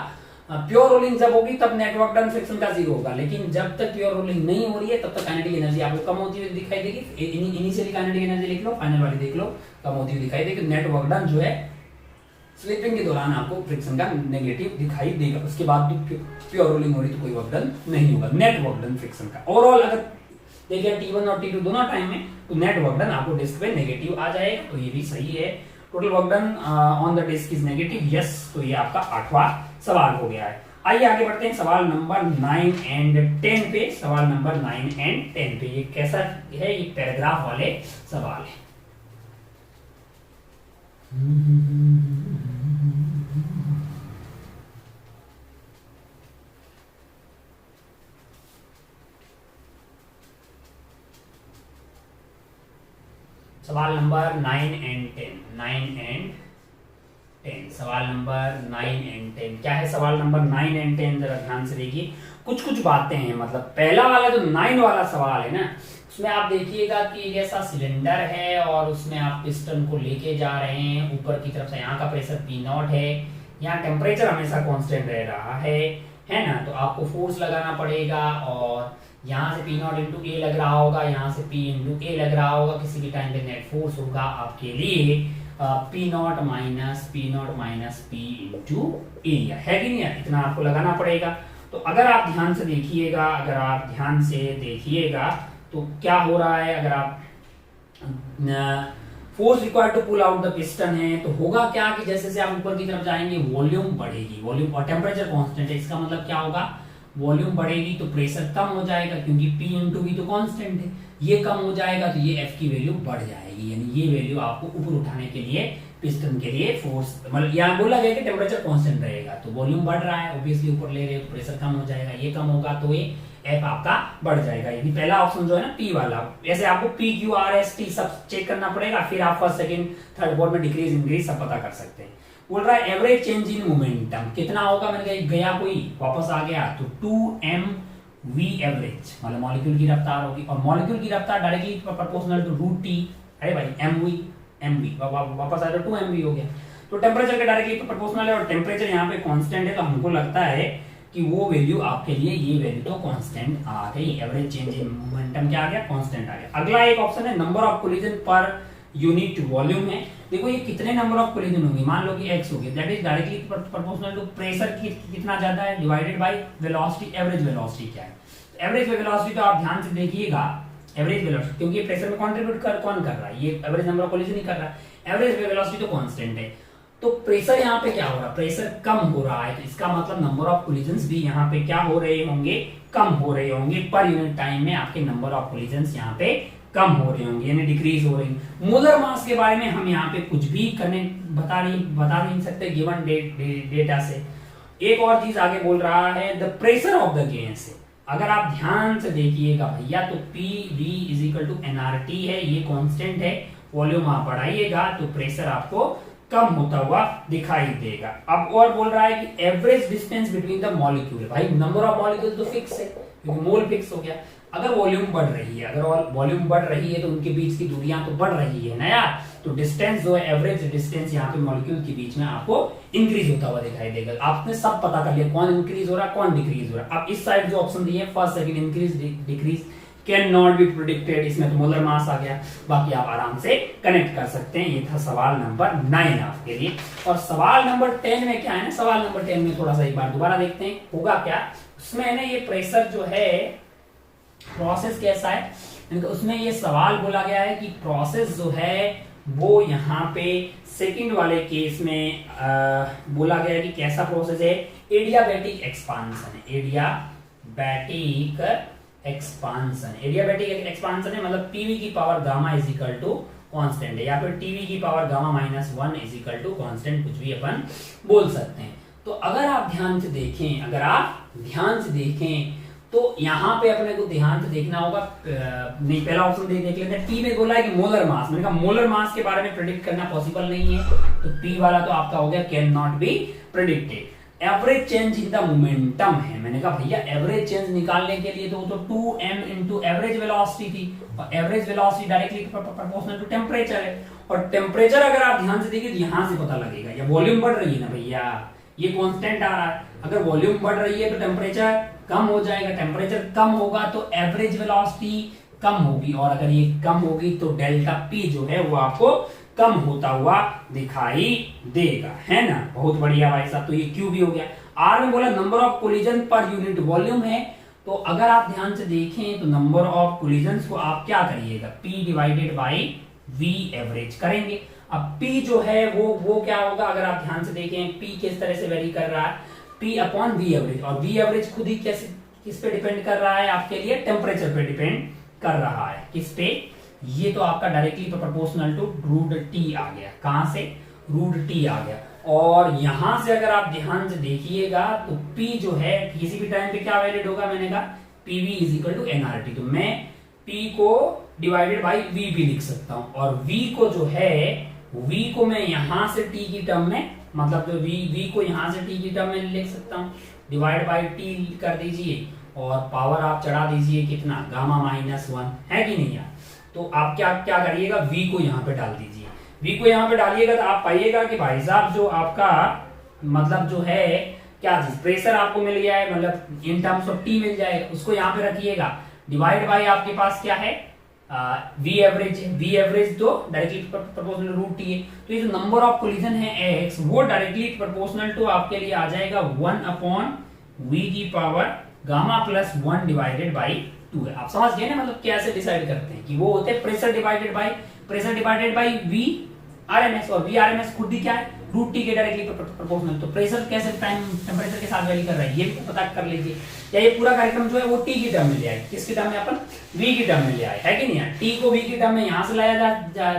प्योर रोलिंग जब होगी तब नेटवर्क डन फ्रिक्शन का 0 होगा, लेकिन जब तक प्योर रोलिंग नहीं हो रही है तब तक काइनेटिक एनर्जी आपको कम होती हुई दिखाई देगी। इनिशियली काइनेटिक एनर्जी लिख लो, फाइनल वाली देख लो, कम होती हुई दिखाई देगी। नेटवर्क डन जो है स्लिपिंग के दौरान आपको फ्रिक्शन का नेगेटिव दिखाई देगा। उसके बाद भी प्योर रोलिंग हो रही तो कोई वर्क डन नहीं होगा, नेट वर्क डन फ्रिक्शन का। ओवरऑल अगर देखिए T1 और T2 दोनों टाइम में, तो नेट वर्क डन आपको डिस्क पे नेगेटिव आ जाएगा, तो ये भी सही है। Total work done on the disc is negative, yes. तो ये आपका 8वां सवाल हो गया है। आइए आगे बढ़ते हैं सवाल नंबर 9 एंड 10 पे। सवाल नंबर 9 एंड 10 पे ये कैसा है, ये पैराग्राफ वाले सवाल है। सवाल नंबर 9 एंड 10, 9 एंड 10, सवाल नंबर 9 एंड 10 क्या है। सवाल नंबर 9 एंड 10 जरा ध्यान से देखिए, कुछ कुछ बातें हैं। मतलब पहला वाला जो 9 वाला सवाल है ना, उसमें आप देखिएगा कि जैसा सिलेंडर है और उसमें आप पिस्टन को लेके जा रहे हैं ऊपर की तरफ से। यहाँ का प्रेशर P0 है, यहाँ टेम्परेचर हमेशा कांस्टेंट रह रहा है ना। तो आपको फोर्स लगाना पड़ेगा, और यहाँ से P0 इंटू ए लग रहा होगा, यहाँ से P इंटू ए लग रहा होगा। किसी भी टाइम पे नेट फोर्स होगा आपके लिए P0 minus P into area, है कि नहीं। इतना आपको लगाना पड़ेगा। तो अगर आप ध्यान से देखिएगा, तो क्या हो रहा है, अगर आप force required to pull out the piston है, तो होगा क्या कि जैसे जैसे आप ऊपर की तरफ जाएंगे वॉल्यूम बढ़ेगी, वॉल्यूम और टेम्परेचर कांस्टेंट है। इसका मतलब क्या होगा, वॉल्यूम बढ़ेगी तो प्रेशर कम हो जाएगा, क्योंकि P इंटू वी तो कांस्टेंट है। ये कम हो जाएगा तो ये F की वैल्यू बढ़ जाएगी, यानी ये वैल्यू आपको ऊपर उठाने के लिए पिस्टन के लिए फोर्स, मतलब यहाँ बोला गया कि टेम्परेचर कांस्टेंट रहेगा, तो वॉल्यूम बढ़ रहा है, ऑब्वियसली ऊपर ले रहे हो तो प्रेशर कम हो जाएगा। ये कम होगा तो ये F आपका बढ़ जाएगा। यदि पहला ऑप्शन जो है ना P वाला, ऐसे आपको P Q R S T सब चेक करना पड़ेगा, फिर आप फर्स्ट सेकंड थर्ड बोर्ड में डिक्रीज इंक्रीज सब पता कर सकते हैं। बोल रहा है एवरेज चेंज इन मोमेंटम कितना होगा, मैंने कहा गया कोई वापस आ गया, तो 2mv एवरेज, मतलब मॉलिक्यूल की रफ्तार होगी, और मॉलिक्यूल की रफ्तार directly proportional to root T. अरे भाई mv वापस आया तो 2mv हो गया। तो टेम्परेचर के डायरेक्टली प्रोपोर्शनल है, और टेम्परेचर यहाँ पे कांस्टेंट है, तो हमको लगता है कि वो वैल्यू आपके लिए, ये वैल्यू तो कांस्टेंट आ गई। एवरेज चेंज इन मोमेंटम क्या आ गया, कांस्टेंट आ गया। अगला एक ऑप्शन है number of collision per unit volume है। देखो ये कितने नंबर ऑफ कोलिजन होंगे, मान लो कि x हो गया, that is directly proportional to pressure की कितना ज्यादा है divided by velocity. Average velocity क्या है, एवरेज वेलोसिटी तो आप ध्यान से देखिएगा, एवरेज वेलोसिटी क्योंकि प्रेशर में कंट्रीब्यूट कौन कर रहा है, ये एवरेज नंबर ऑफ कोलिजन ही कर रहा है। एवरेज वेलोसिटी तो कांस्टेंट है, तो प्रेशर यहाँ पे क्या हो रहा है, प्रेशर कम हो रहा है, तो इसका मतलब नंबर ऑफ कोलिजन्स भी यहाँ पे क्या हो रहे होंगे, कम हो रहे होंगे। पर यूनिट टाइम में आपके नंबर ऑफ कोलिजन्स यहाँ पे कम हो रहे होंगे, यानी डिक्रीज हो रही। मोलर मास के बारे में हम यहाँ पे कुछ भी बता नहीं सकते गिवन डेटा से। एक और चीज आगे बोल रहा है the pressure of the gas है। अगर आप ध्यान से देखिएगा भैया, तो P V is equal to nRT है, ये कांस्टेंट है, वॉल्यूम आप बढ़ाइएगा तो प्रेशर आपको कम होता हुआ दिखाई देगा। अब और बोल रहा है कि average distance between the molecule, भाई नंबर ऑफ मॉलिक्यूल तो फिक्स है क्योंकि मोल फिक्स हो गया। अगर वॉल्यूम बढ़ रही है, अगर वॉल्यूम बढ़ रही है तो उनके बीच की दूरियां तो बढ़ रही है ना यार, तो डिस्टेंस जो है एवरेज डिस्टेंस यहाँ पे मॉलिक्यूल के बीच में आपको इंक्रीज होता हुआ दिखाई देगा। आपने सब पता कर लिया कौन इंक्रीज हो रहा है कौन डिक्रीज हो रहा है। अब इस साइड जो ऑप्शन दिए first second increase decrease can not be predicted, इसमें तो मोलर मास आ गया। बाकी आप आराम से कनेक्ट कर सकते हैं। ये था सवाल नंबर 9 आपके लिए। और सवाल नंबर 10 में क्या है ना, सवाल नंबर 10 में थोड़ा सा एक बार दोबारा देखते हैं होगा क्या। उसमें है ना ये प्रेशर जो है प्रोसेस कैसा है, उसमें ये सवाल बोला गया है कि प्रोसेस जो है वो यहाँ पे सेकंड वाले केस में बोला गया है कि कैसा प्रोसेस है, एडियाबैटिक एक्सपांशन है। एडियाबैटिक एक्सपांशन है मतलब पीवी की power gamma is equal to constant है, या फिर टीवी की power gamma -1 is equal to constant, कुछ भी अपन बोल सकते हैं। तो अगर आप ध्यान से देखें तो यहाँ पे अपने को ध्यान से देखना होगा। नहीं, पहला ऑप्शन देख लेते हैं। पी में बोला है कि मोलर मास, मैंने कहा मोलर मास के बारे में प्रेडिक्ट करना पॉसिबल नहीं है, तो पी वाला तो आपका हो गया can not be predicted. Average change in the momentum है, मैंने कहा भैया एवरेज चेंज निकालने के लिए तो 2m इंटू एवरेज वेलोसिटी थी, और average velocity directly proportional to temperature है। और टेम्परेचर अगर आप ध्यान से देखिए तो यहाँ से पता लगेगा, या वॉल्यूम बढ़ रही है ना भैया, ये कांस्टेंट आ रहा है। अगर वॉल्यूम बढ़ रही है तो टेम्परेचर कम हो जाएगा, टेम्परेचर कम होगा तो एवरेज वेलोसिटी कम होगी, और अगर ये कम होगी तो डेल्टा पी जो है वो आपको कम होता हुआ दिखाई देगा, है ना। बहुत बढ़िया भाई साहब, तो ये क्यू भी हो गया। आर में बोला number of collision per unit volume है, तो अगर आप ध्यान से देखें तो नंबर ऑफ कोलिजन्स को आप क्या करिएगा, P divided by V average करेंगे। अब पी जो है वो क्या होगा, अगर आप ध्यान से देखें पी किस तरह से वेरी कर रहा है, पी अपॉन वी एवरेज, और वी एवरेज खुद ही किस पे डिपेंड कर रहा है आपके लिए, टेम्परेचर पे डिपेंड कर रहा है। किस पे, ये तो आपका directly proportional to root T आ गया। कहां से, रूट टी आ गया। और यहां से अगर आप ध्यान से देखिएगा तो पी जो है किसी भी टाइम पे क्या वैलिड होगा, मैंने कहा PV is equal to nRT, तो मैं पी को डिवाइडेड बाई वी भी लिख सकता हूं, और वी को जो है वी को मैं यहां से टी की टर्म में, मतलब जो वी को यहां से टी की टर्म में लिख सकता हूं, डिवाइड बाई टी कर दीजिए और पावर आप चढ़ा दीजिए कितना, गामा -1, है कि नहीं यार। तो आप क्या करिएगा, वी को यहाँ पे डाल दीजिए, वी को यहाँ पे डालिएगा तो आप पाइएगा कि भाई साहब जो आपका मतलब जो है क्या चीज, प्रेशर आपको मिल गया है, मतलब इन टर्म्स ऑफ टी मिल जाएगा, उसको यहाँ पे रखिएगा, डिवाइड बाई आपके पास क्या है वी एवरेज तो डायरेक्टली प्रोपोर्शनल रूट टी है। तो ये जो नंबर ऑफ कोलिजन है एक्स, वो डायरेक्टली प्रोपोर्शनल टू आपके लिए आ जाएगा 1 अपॉन वी की पावर गामा +1 डिवाइडेड बाई 2 है। आप समझ गए ना, मतलब कैसे डिसाइड करते हैं कि वो होते हैं pressure divided by V RMS, और वी आरएमएस खुद ही क्या है, रूट टी के डायरेक्टली प्रोपोर्शनल। तो प्रेशर कैसे टाइम टेम्परेचर के साथ वेरी कर रहा है ये भी पता कर लीजिए। या ये पूरा कार्यक्रम जो है वो टी की टर्म में ले आए, किसकी टर्म में, अपन वी की टर्म में ले आए, है कि नहीं यार। टी को वी की टर्म में यहां से लाया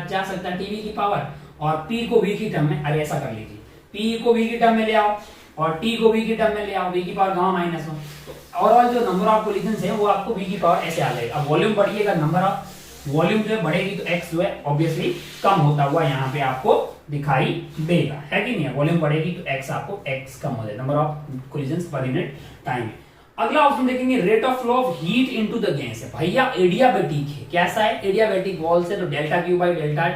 जा सकता है, टीवी की पावर, और पी को वी की टर्म में, अरे ऐसा कर लीजिए, पी को वी की टर्म में ले आओ और टी को वी की टर्म में ले आओ, वी की पावर गामा -1। तो ओवरऑल जो नंबर ऑफ कोलिजन्स है वो आपको वी की पावर ऐसे आ जाएगा। अब वॉल्यूम बढ़िएगा, नंबर ऑफ वॉल्यूम जो है बढ़ेगी तो एक्स जो है ऑब्वियसली कम होता हुआ यहाँ पे आपको दिखाई देगा, है कि नहीं। वॉल्यूम बढ़ेगी तो एक्स आपको एक्स कम हो जाएगा, number of collisions per unit time. अगला ऑप्शन देखेंगे, rate of flow of heat into the gas है। भैया एडियाबैटिक है, कैसा है, एडियाबैटिक वॉल से, तो delta Q by delta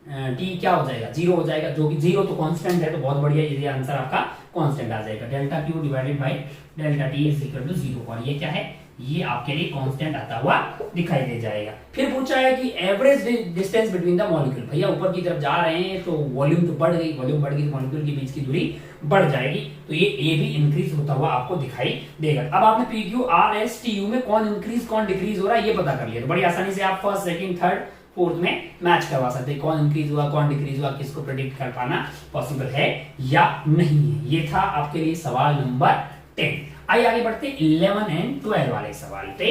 T क्या हो जाएगा, 0 हो जाएगा, जो कि 0 तो कांस्टेंट है, तो बहुत बढ़िया, ये आंसर आपका कांस्टेंट आ जाएगा। Delta Q divided by delta T is equal to 0, और ये क्या है, ये आपके लिए कांस्टेंट आता हुआ दिखाई दे जाएगा। फिर पूछा है कि average distance between the molecule, भैया ऊपर की तरफ जा रहे हैं तो वॉल्यूम तो बढ़ गई, वॉल्यूम बढ़ गई तो मॉलिक्यूल के बीच की दूरी बढ़ जाएगी, तो ये भी इंक्रीज होता हुआ आपको दिखाई देगा। अब आपने P Q R S T U में कौन इंक्रीज कौन डिक्रीज हो रहा है ये पता कर लिया, तो बड़ी आसानी से आप फर्स्ट सेकंड थर्ड फोर्थ में मैच करवा सकते हैं, कौन इंक्रीज हुआ कौन डिक्रीज हुआ, किसको प्रेडिक्ट कर पाना पॉसिबल है या नहीं है। ये था आपके लिए सवाल नंबर 10। आइए आगे बढ़ते 11 एंड 12 वाले सवाल पे।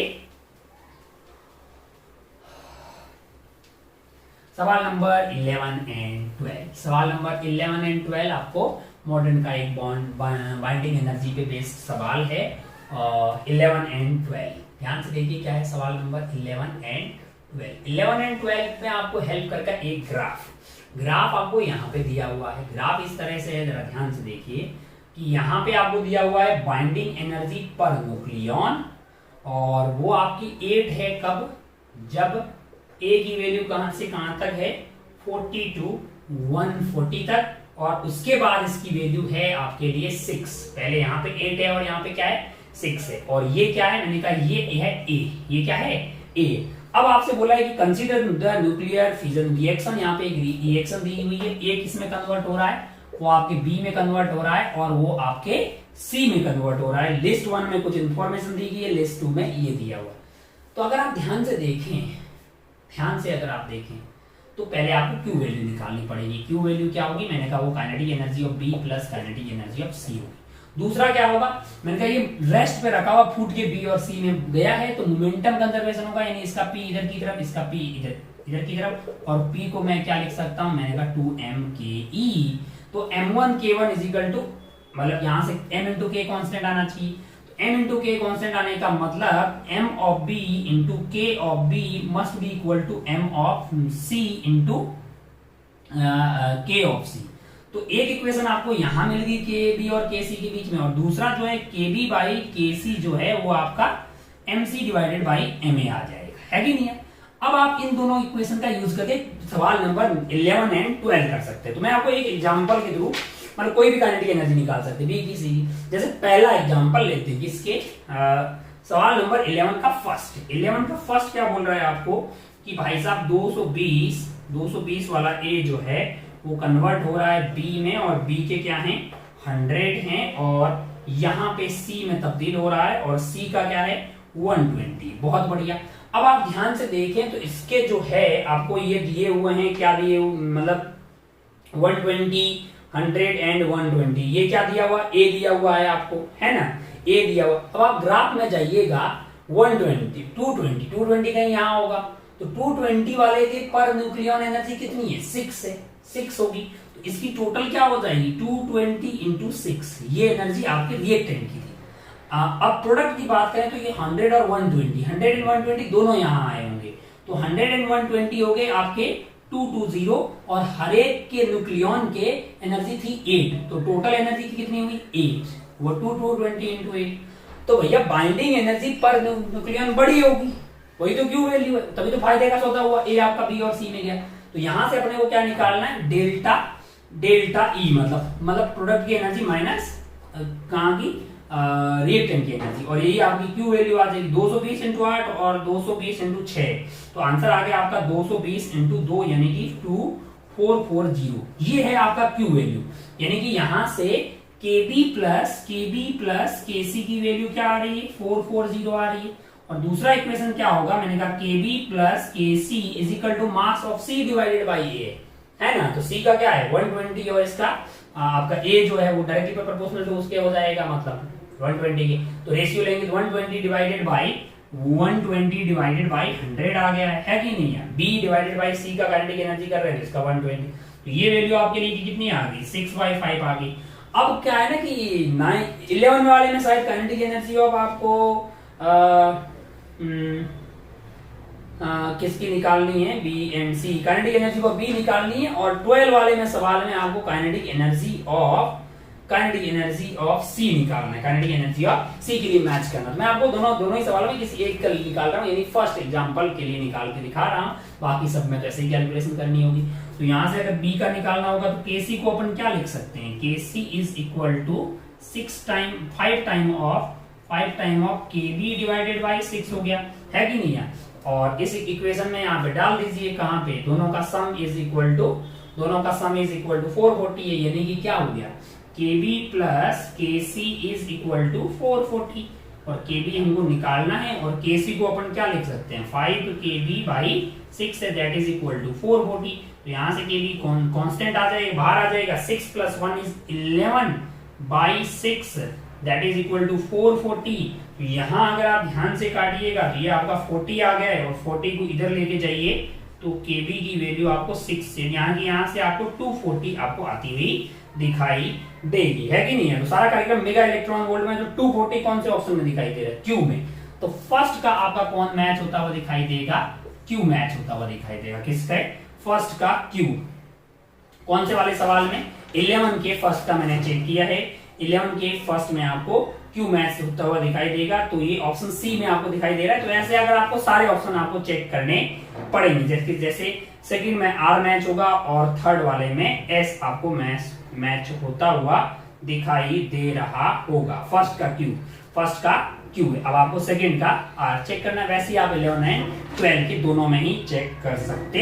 सवाल नंबर 11 एंड 12, सवाल नंबर 11 एंड 12 आपको मॉडर्न का एक बाइंडिंग एनर्जी पे बेस्ड सवाल है। 11 एंड 12 ध्यान से देखिए क्या है सवाल नंबर 11 एंड 11 एंड 12 में आपको हेल्प करके एक ग्राफ आपको यहाँ पे दिया हुआ है। ग्राफ इस तरह से है, जरा ध्यान से देखिए कि यहाँ पे आपको दिया हुआ है बाइंडिंग एनर्जी पर न्यूक्लियन, और वो आपकी 8 है कब, जब ए की वैल्यू कहां से कहां तक है 40 टू 140 तक, और उसके बाद इसकी वैल्यू है आपके लिए 6। पहले यहाँ पे 8 है और यहाँ पे क्या है 6 है, और ये क्या है, मैंने कहा ये है ए, ये क्या है ए। अब आपसे बोला है कि consider the nuclear fission reaction, यहाँ पे एक रिएक्शन दी हुई है, ए किस में कन्वर्ट हो रहा है, वो आपके बी में कन्वर्ट हो रहा है, और वो आपके सी में कन्वर्ट हो रहा है। लिस्ट 1 में कुछ इंफॉर्मेशन दी गई है, लिस्ट 2 में ये दिया हुआ। तो अगर आप ध्यान से देखें, अगर आप देखें तो पहले आपको क्यू वैल्यू निकालनी पड़ेगी। क्यू वैल्यू क्या होगी, मैंने कहा वो kinetic energy of B plus kinetic energy of C होगी। दूसरा क्या होगा, मैंने कहा ये रेस्ट पे रखा हुआ फूट के बी और सी में गया है, तो मोमेंटम कंजर्वेशन होगा, यानी इसका पी इधर की तरफ, इसका पी इधर की तरफ, और पी को मैं क्या लिख सकता हूं, मैंने कहा 2m/ke। तो m1 k1 is equal to, मतलब यहां से m इंटू के कॉन्स्टेंट आना चाहिए, तो m इंटू के कॉन्स्टेंट आने का मतलब m of b into k of b must be equal to m of c into k of c। तो एक इक्वेशन आपको यहां मिल गई के बी और के सी के बीच में, और दूसरा जो है के बी बाई के सी जो है वो आपका M C divided by M A आ जाएगा, है कि नहीं है। अब आप इन दोनों इक्वेशन का यूज करके सवाल नंबर 11 एंड 12 कर सकते हैं। तो मैं आपको एक एग्जांपल के थ्रू, मतलब कोई भी काइनेटिक एनर्जी निकाल सकते बी की सी। जैसे पहला एग्जांपल लेते हैं किसके, सवाल नंबर 11 का फर्स्ट क्या बोल रहा है आपको कि भाई साहब 220 वाला ए जो है वो कन्वर्ट हो रहा है बी में, और बी के क्या है 100 हैं, और यहां पे सी में तब्दील हो रहा है, और सी का क्या है 120। बहुत बढ़िया। अब आप ध्यान से देखें तो इसके जो है आपको ये दिए हुए हैं, क्या दिए, मतलब 120, 100 एंड 120, ये क्या दिया हुआ, ए दिया हुआ है आपको, है ना, ए दिया हुआ। अब आप ग्राफ में जाइएगा 120, 220 कहीं यहां होगा, तो 220 वाले की पर न्यूक्लियन एनर्जी कितनी है 6 है, 6 होगी, तो इसकी टोटल क्या हो जाएगी 220 इंटू 6, ये एनर्जी आपके रिएक्टेंट की थी। अब प्रोडक्ट की बात करें तो ये 100 और 120, 100 एंड 120 दोनों यहां आए होंगे, तो 100 एंड 120 हो गए आपके 220, और हर एक के न्यूक्लियन के एनर्जी थी 8, तो टोटल एनर्जी की कितनी हुई 8, वो 220 इंटू 8। तो भैया बाइंडिंग एनर्जी पर न्यूक्लियन बड़ी होगी, वही तो क्यू वैल्यू है, तभी तो फायदे का सौदा हुआ, ए आपका बी और सी में गया। तो यहां से अपने को क्या निकालना है, डेल्टा ई, मतलब प्रोडक्ट की एनर्जी माइनस कहां की रिएक्टेंट की एनर्जी, और यही आपकी क्यू वैल्यू आ जाएगी 220 इंटू 8 और 220 इंटू 6, तो आंसर आ गया आपका 220 इंटू 2 यानी कि 2440। ये है आपका क्यू वैल्यू, यानी कि यहां से केबी प्लस केसी की वैल्यू क्या आ रही है 440 आ रही है। और दूसरा इक्वेशन क्या होगा, मैंने कहा KB plus KC is equal to mass of C divided by A, है ना। तो सी का क्या है 120, और इसका आपका ए जो है वो डायरेक्टली प्रोपोर्शनल टू उसके हो जाएगा, मतलब 120 के, तो रेशियो लेंगे तो 120 डिवाइडेड बाई 100 आ गया है कि नहीं है। बी डिवाइडेड बाई सी का काइनेटिक एनर्जी कर रहे हैं इसका 120, तो ये वैल्यू आपके लिए कितनी आ गई 6/5 आ गई। अब क्या है ना कि 11 वाले में शायद काइनेटिक एनर्जी ऑफ आपको किसकी निकालनी है, B and C, kinetic energy को बी निकालनी है, और 12 वाले में सवाल में आपको काइनेटिक एनर्जी ऑफ सी निकालना है, काइनेटिक एनर्जी ऑफ सी के लिए मैच करना। मैं आपको दोनों ही सवालों में किसी एक का निकाल रहा हूं, यानी फर्स्ट एग्जांपल के लिए निकाल के दिखा रहा हूं, बाकी सब में तो ऐसे ही कैलकुलेशन करनी होगी। तो यहां से अगर बी का निकालना होगा तो केसी को अपन क्या लिख सकते हैं, KC is equal to 5 time of KB divided by 6 हो गया, है कि नहीं है। और इस इक्वेशन में यहाँ पे डाल दीजिए, कहां पे, दोनों का सम इज इक्वल टू 440 है, यानी कि क्या हो गया KB plus KC is equal to 440, और केबी हमको निकालना है, और केसी को अपन क्या लिख सकते हैं 5 केबी बाई 6 है, दैट इज इक्वल टू 440। तो यहां से केबी कांस्टेंट आ जाएगा, बाहर आ जाएगा, 6 + 1 is 11 by 6 that is equal to 440। तो यहां अगर आप ध्यान से काटिएगा तो ये आपका 40 आ गया है, और 40 को इधर लेके जाइए तो केबी की वैल्यू आपको 6 से यहां से आपको 240 आपको आती हुई दिखाई देगी, है कि नहीं है। तो सारा कार्यक्रम मेगा इलेक्ट्रॉन वोल्ट में जो 240 कौन से ऑप्शन में दिखाई दे रहा है, क्यू में। तो फर्स्ट का आपका कौन मैच होता हुआ दिखाई देगा, क्यू मैच होता हुआ दिखाई देगा। किसका? फर्स्ट का क्यू। कौन से वाले सवाल में? 11 के फर्स्ट का मैंने चेक किया है। 11 के फर्स्ट में आपको क्यू मैच होता हुआ दिखाई देगा, तो ये ऑप्शन सी में आपको दिखाई दे रहा है। तो ऐसे अगर आपको सारे ऑप्शन आपको चेक करने पड़ेंगे, जैसे सेकंड में आर मैच होगा और थर्ड वाले में एस आपको मैच होता हुआ दिखाई दे रहा होगा। फर्स्ट का क्यू है। अब आपको सेकंड का आर चेक करना है, वैसे ही आप 11 एंड 12 के दोनों में ही चेक कर सकते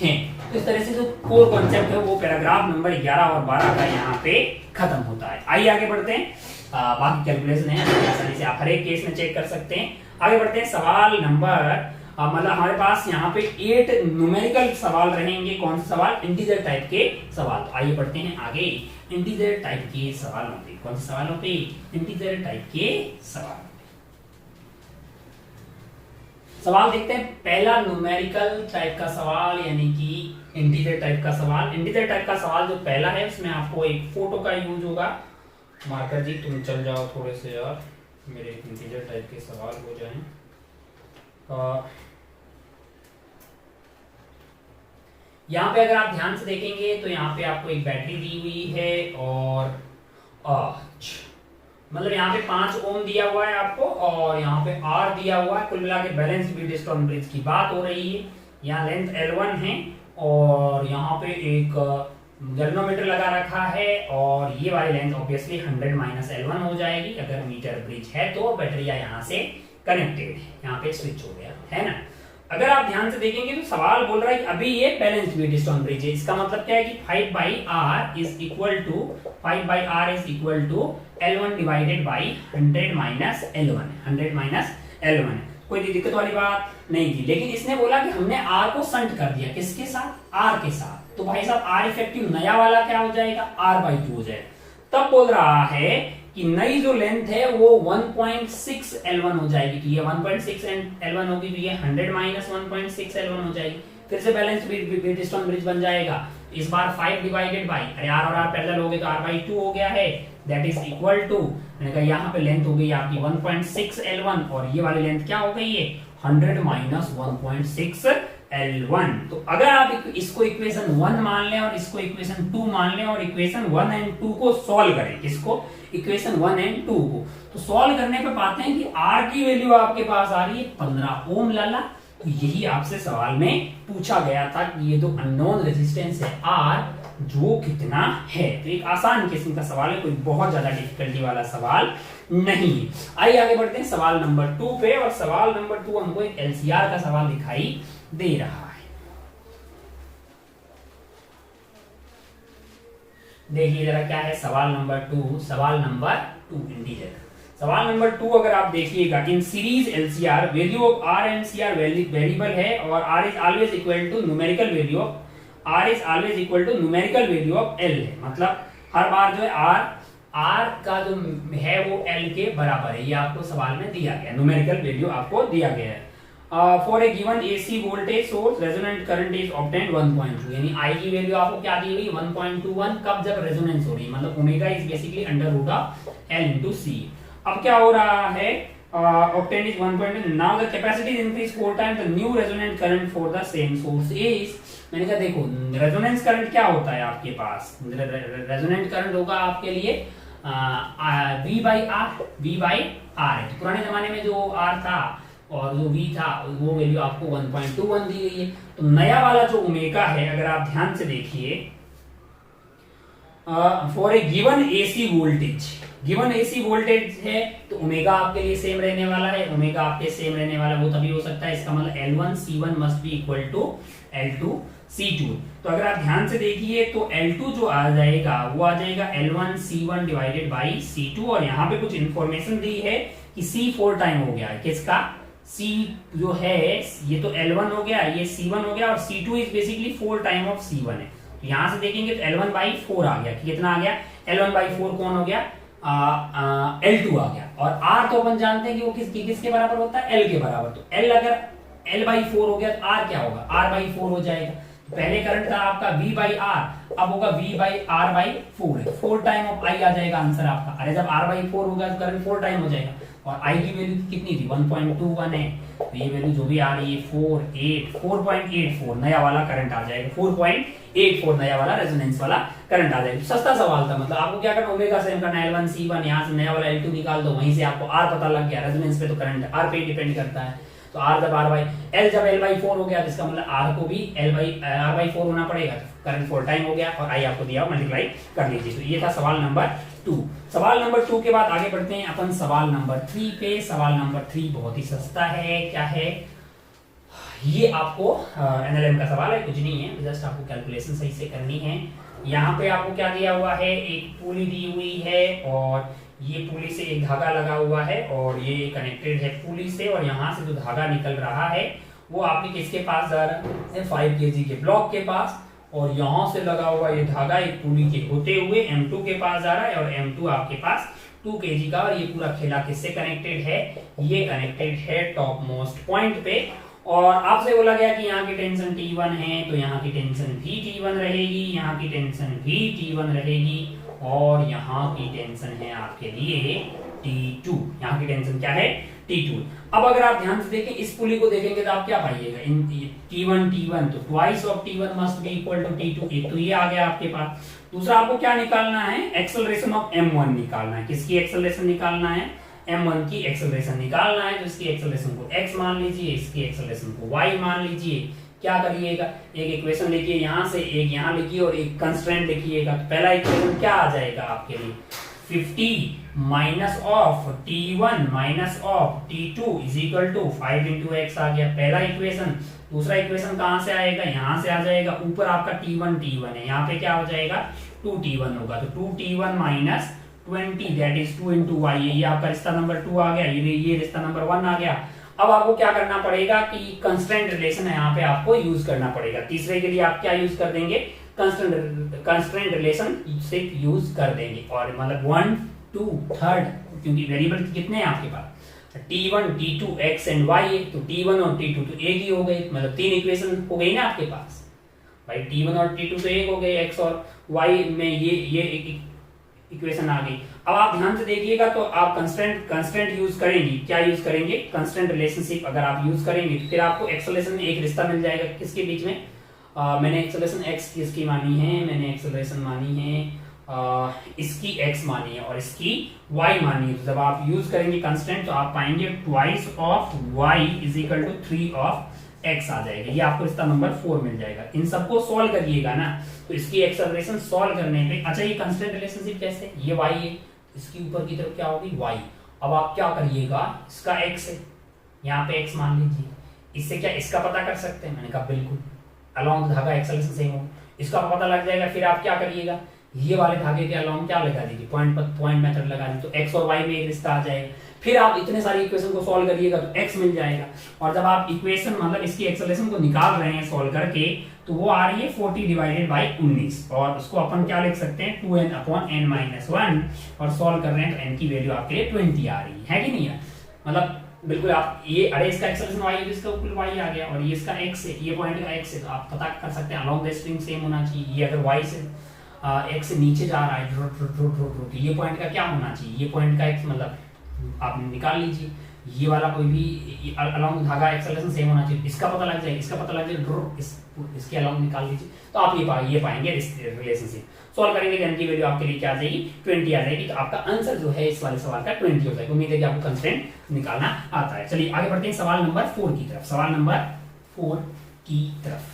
हैं। तो इस तरह से जो कोर कॉन्सेप्ट है वो पैराग्राफ नंबर 11 और 12 का यहाँ पे खत्म होता है। आइए आगे बढ़ते हैं। बाकी कैलकुलेशन है, आसानी से आप हर एक केस में चेक कर सकते हैं। आगे बढ़ते हैं। सवाल नंबर मतलब हमारे पास यहाँ पे 8 न्यूमेरिकल सवाल रहेंगे। कौन से सवाल? इंटीजर टाइप के सवाल। तो आइए बढ़ते हैं आगे। इंटीजर टाइप के सवालों पे कौन से सवालों पे? इंटीजर टाइप के सवाल देखते हैं। पहला न्यूमेरिकल टाइप का सवाल यानी कि इंटीजर टाइप का सवाल। इंटीजर टाइप का सवाल जो पहला है उसमें आपको एक फोटो का यूज होगा। मार्कर जी तुम चल जाओ थोड़े से यार, मेरे इंटीजर टाइप के सवाल हो जाएं। यहाँ पे अगर आप ध्यान से देखेंगे तो यहाँ पे आपको एक बैटरी दी हुई है और मतलब यहाँ पे 5 ओम दिया हुआ है आपको और यहाँ पे आर दिया हुआ है। कुल मिला के बैलेंस्ड व्हीटस्टोन ब्रिज की बात हो रही है। यहाँ लेंथ L1 है और यहाँ पे एक गैल्वेनोमीटर लगा रखा है और ये वाली लेंथ ऑब्वियसली 100 माइनस L1 हो जाएगी अगर मीटर ब्रिज है तो। बैटरिया यहाँ से कनेक्टेड है, यहाँ पे स्विच हो गया है ना। अगर आप ध्यान से देखेंगे तो सवाल बोल रहा है कि अभी ये बैलेंस्ड व्हीटस्टोन ब्रिज है। इसका मतलब क्या है कि 5/r is equal to L1 divided by 100 minus L1। कोई दिक्कत वाली बात नहीं थी, लेकिन इसने बोला कि हमने R को संट कर दिया। किसके साथ? R के साथ। तो भाई साहब R इफेक्टिव नया वाला क्या हो जाएगा? R/2 हो जाएगा। तब बोल रहा है कि नई जो लेंथ है वो 1.6 L1 हो जाएगी। तो ये 1.6 L1 होगी तो ये 100 माइनस 1.6 L1 हो जाएगी। फिर से बैलेंस व्हीटस्टोन ब्रिज बन जाएगा। इस बार 5 डिवाइडेड बाई, अरे R और R पैरेलल हो गए तो R/2 हो गया है। दैट इज इक्वल टू, मैंने कहा यहाँ पे लेंथ हो गई आपकी 1.6 L1 और ये वाली लेंथ क्या हो गई है? 100 माइनस 1.6 L1। तो अगर आप इसको इक्वेशन 1 मान लें और इसको इक्वेशन 2 मान लें और इक्वेशन 1 एंड 2 को सॉल्व करें, किसको? इक्वेशन 1 एंड 2 को, तो सॉल्व करने पे पाते हैं कि R की वैल्यू आपके पास आ रही है 15 ओम लाला। तो यही आपसे सवाल में पूछा गया था कि ये जो अननोन रेजिस्टेंस है R जो कितना है। तो एक आसान किस्म का सवाल है, कोई बहुत ज्यादा डिफिकल्टी वाला सवाल नहीं है। आइए आगे बढ़ते हैं सवाल नंबर 2 पे। और सवाल नंबर 2 हमको एक LCR का सवाल दिखाई दे रहा है। देखिए जरा क्या है सवाल नंबर 2 इंटीजर। सवाल नंबर 2 अगर आप देखिएगा, in series LCR value of R and CR variable है और R is always equal to numerical value of L है। मतलब हर बार जो है R का जो है वो L के बराबर है। ये आपको सवाल में दिया गया, न्यूमेरिकल वैल्यू आपको दिया गया है। For a given AC voltage source resonant current is obtained 1.2, यानी I की वैल्यू आपको क्या दी हुई? 1.21। कब? जब रेजोनेंस हो रही है, मतलब omega is basically under root of L into C। अब क्या हो रहा है? obtained is 1.2. Now the capacity is increased 4 times. The new resonant current for the same source is, मैंने कहा देखो रेजोनेंस करंट क्या होता है आपके पास? रेजोनेंट करंट होगा आपके लिए V/R है। तो पुराने जमाने में जो R था और जो V था वो वैल्यू आपको 1.21 दी गई है। तो नया वाला जो ओमेगा है, अगर आप ध्यान से देखिए, for a given AC voltage है तो ओमेगा आपके लिए सेम रहने वाला है। ओमेगा आपके सेम रहने वाला वो तभी हो सकता है, इसका मतलब L1 C1 must be equal to L2 C2। तो अगर आप ध्यान से देखिए तो L2 जो आ जाएगा वो आ जाएगा L1 C1 divided by C2। और यहाँ पे कुछ इंफॉर्मेशन दी है कि C 4 टाइम हो गया है। किसका? C जो है ये तो L1 हो गया, ये C1 हो गया और C2 is basically 4 time of C1 है। तो यहां से देखेंगे तो L1/4 आ गया। कितना आ गया? L1/4 कौन हो गया? L2 आ गया। और R तो अपन जानते हैं कि वो किसके बराबर होता है? L के बराबर। तो L अगर L/4 हो गया तो R क्या होगा? R/4 हो जाएगा। तो पहले करंट था आपका V/R, अब होगा V/R/4 है। 4 टाइम ऑफ I आ जाएगा आंसर आपका। अरे जब R/4 होगा तो करंट 4 टाइम हो जाएगा। और आई की वैल्यू कितनी थी 1.21 है, तो ये वैल्यू जो भी आ रही है 4.84 नया वाला करंट आ जाएगा, 4.84 नया वाला रेजोनेंस वाला करंट आ जाएगा। सस्ता सवाल था, मतलब आपको क्या करना, ओमेगा सेम करना, L1 C1, यहाँ से नया वाला L2 निकाल दो, वहीं से आपको R पता लग गया, रेजोनेंस पे तो करंट R पे डिपेंड करता है, तो R जब R बाई L जब L/4 हो गया, जिसका मतलब R को भी R/4 होना पड़ेगा, तो करंट 4 टाइम हो गया, और I आपको दिया मल्टीप्लाई कर लीजिए। तो ये था सवाल नंबर 2। सवाल नंबर 2 के बाद आगे बढ़ते हैं अपन सवाल नंबर 3 पे। सवाल नंबर 3 बहुत ही सस्ता है, क्या है ये, आपको एनएलएम का सवाल है, कुछ नहीं है, जस्ट आपको कैलकुलेशन सही से करनी है। यहाँ पे आपको क्या दिया हुआ है, एक पुली दी हुई है, और ये पुली से एक धागा लगा हुआ है, और ये कनेक्टेड है पुली से, और यहाँ से जो धागा निकल रहा है वो आपके किसके पास जा रहा है, 5 kg के ब्लॉक के पास, और यहाँ से लगा हुआ ये धागा एक पुली के होते हुए M2 के पास जा रहा है, और M2 आपके पास 2 kg का, और ये पूरा खेला किससे कनेक्टेड है, ये कनेक्टेड है टॉप मोस्ट पॉइंट पे। और आपसे बोला गया कि यहाँ की टेंशन T1 है, तो यहाँ की टेंशन भी T1 रहेगी, यहाँ की टेंशन भी T1 रहेगी, और यहाँ की टेंशन है आपके लिए T2। यहाँ की टेंशन क्या है, T2। अब अगर आप ध्यान से देखें, इस पुली को देखेंगे तो आप क्या पाइएगा, इन T1 तो twice of T1 must be equal to T2। एक तो ये आ गया आपके पास। दूसरा आपको क्या निकालना है, एक्सेलरेशन ऑफ M1 निकालना है। किसकी एक्सेलरेशन निकालना है, M1 की एक्सेलरेशन निकालना है। तो इसकी एक्सेलरेशन को x मान लीजिए, इसकी एक्सेलरेशन को y मान लीजिए। क्या करिएगा, एक इक्वेशन लिखिए यहाँ से, एक यहाँ लिखिए, और एक कंस्ट्रेंट लिखिएगा। तो पहला इक्वेशन क्या आ जाएगा आपके लिए, 50 minus of T1 minus of T2 is equal to 5 into X आ गया पहला इक्वेशन। दूसरा इक्वेशन कहाँ से आएगा, यहाँ से आ जाएगा। ऊपर आपका T1 है, यहाँ पे क्या हो जाएगा 2T1 होगा, तो 2T1 minus 20 that is 2 into y. ये आपका रिश्ता नंबर 2 आ गया, ये रिश्ता नंबर 1 आ गया। अब आपको क्या करना पड़ेगा कि कंस्टेंट रिलेशन है यहाँ पे आपको यूज करना पड़ेगा। तीसरे के लिए आप क्या यूज कर देंगे, कंस्टेंट रिलेशन से यूज कर देंगे, और मतलब 1 2 3, क्योंकि वेरिएबल कितने हैं आपके पास, T1 T2 x and y है, तो T1 और T2 तो एक ही हो गए, मतलब 3 इक्वेशन हो गई ना आपके पास भाई। T1 और T2 तो एक हो गए, x और y में ये इक्वेशन आ गई। अब आप ध्यान से देखिएगा, तो आप कंस्टेंट यूज करेंगे, क्या यूज करेंगे, कंस्टेंट रिलेशनशिप अगर आप यूज करेंगे, तो फिर आपको एक्सेलरेशन में एक रिश्ता मिल जाएगा किसके बीच में। मैंने एक्सेलरेशन x किसकी मानी है, मैंने एक्सेलरेशन मानी है इसकी x मानी है, और इसकी y मानी है। तो जब आप यूज करेंगे कंस्टेंट, तो आप पाएंगे twice of y is equal to 3 of x आ जाएगा। ये आपको रिश्ता नंबर 4 मिल जाएगा। इन सबको सॉल्व करिएगा ना, तो इसकी एक्सेलरेशन सॉल्व करने पे, अच्छा ये कंस्टेंट रिलेशनशिप कैसे, ये y है, इसकी ऊपर की तरफ क्या होगी y। अब आप क्या करिएगा, इसका x है, यहाँ पे x मान लीजिए, इससे क्या इसका पता कर सकते हैं, मैंने कहा बिल्कुल, अलोंग धागा एक्सेलरेशन सेम हो, इसका पता लग जाएगा। फिर आप क्या करिएगा, ये वाले धागे के अलोंग क्या लगा दीजिए, पॉइंट मेथड लगा दीजिए, तो x और y में एक रिश्ता आ जाएगा। फिर आप इतने सारे इक्वेशन को सॉल्व करिएगा तो x मिल जाएगा, और जब आप इक्वेशन मतलब इसकी एक्सेलरेशन को निकाल रहे हैं सॉल्व करके, तो वो आ रही है 40 डिवाइडेड बाई 19, और उसको अपन क्या लिख सकते हैं 2n अपॉन n माइनस 1, और सॉल्व कर रहे हैं तो n की वैल्यू आपके लिए 20 आ रही है कि नहीं है। मतलब बिल्कुल आप ये, अरे इसका एक्सेलरेशन y है, इसका ऊपर y आ गया, और ये इसका x है, ये पॉइंट का x है, तो आप पता कर सकते हैं अलोंग द स्ट्रिंग सेम होना चाहिए। ये अगर y से x से नीचे जा रहा है तो ये पॉइंट का क्या होना चाहिए, ये पॉइंट का x, मतलब आप निकाल लीजिए, ये वाला कोई भी अलोंग धागा एक्सेलरेशन सेम होना चाहिए, इसका पता लग जाए, इसका पता लग जाए, इसके अलोंग निकाल लीजिए, तो आप ये पाएंगे रिलेशनशिप। सॉल्व करेंगे तो n की वैल्यू आपके लिए क्या आ जाएगी, 20 आ जाएगी। तो आपका आंसर जो है इस वाले सवाल का 20 हो जाएगा। उम्मीद है कि आपको कंस्टेंट निकालना आता है। चलिए आगे बढ़ते हैं सवाल नंबर 4 की तरफ। सवाल नंबर 4 की तरफ,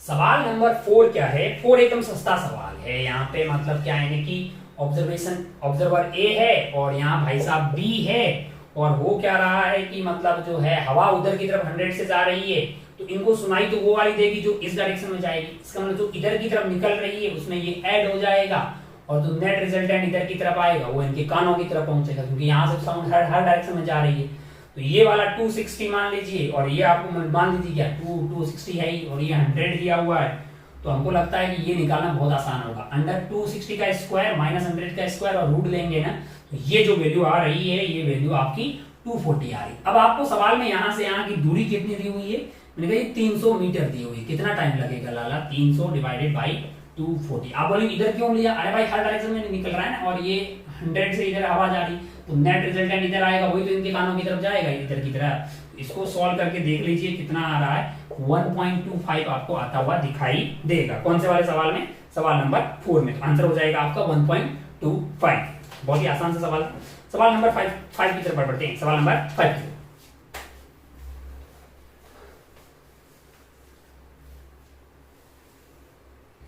सवाल नंबर 4 क्या है, 4 एकदम सस्ता सवाल है। यहाँ पे मतलब क्या है कि ऑब्जर्वर A है, और यहाँ भाई साहब B है, और वो क्या रहा है कि मतलब जो है हवा उधर की तरफ 100 से जा रही है, तो इनको सुनाई तो वो वाली देगी जो इस डायरेक्शन में जाएगी। इसका मतलब जो इधर की तरफ निकल रही है उसमें ये ऐड हो जाएगा, और जो नेट रिजल्टेंट इधर की तरफ आएगा वो इनके कानों की तरफ पहुंचेगा, क्योंकि यहाँ से साउंड हर डायरेक्शन में जा रही है। तो ये वाला 260 मान लीजिए, और ये आपको मान लीजिए क्या 260 है ही, और ये 100 दिया हुआ है, तो हमको लगता है कि ये निकालना बहुत आसान होगा। अंडर 260 का स्क्वायर माइनस 100 का स्क्वायर और रूट लेंगे ना, तो ये जो वैल्यू आ रही है, ये वैल्यू आपकी 240 आ रही। अब आपको सवाल में यहाँ से यहाँ की दूरी कितनी दी हुई है, मैंने कहा 300 मीटर दी हुई है। कितना टाइम लगेगा लाला, 300 डिवाइडेड बाई 240। आप बोलेंगे इधर क्यों लिया, अरे भाई हर डायरेक्शन में निकल रहा है ना, और ये 100 से इधर आवाज आ रही, तो नेट रिजल्टेंट इधर आएगा, वही तो इनके कानों की तरफ जाएगा, इधर की तरफ। इसको सॉल्व करके देख लीजिए कितना आ रहा है, 1.25 आपको आता हुआ दिखाई देगा। कौन से वाले सवाल में? सवाल नंबर 4 में। आंसर हो जाएगा आपका 1.25। बहुत ही आसान सा सवाल। सवाल नंबर 5 की तरफ बढ़ते हैं। सवाल नंबर 5 की,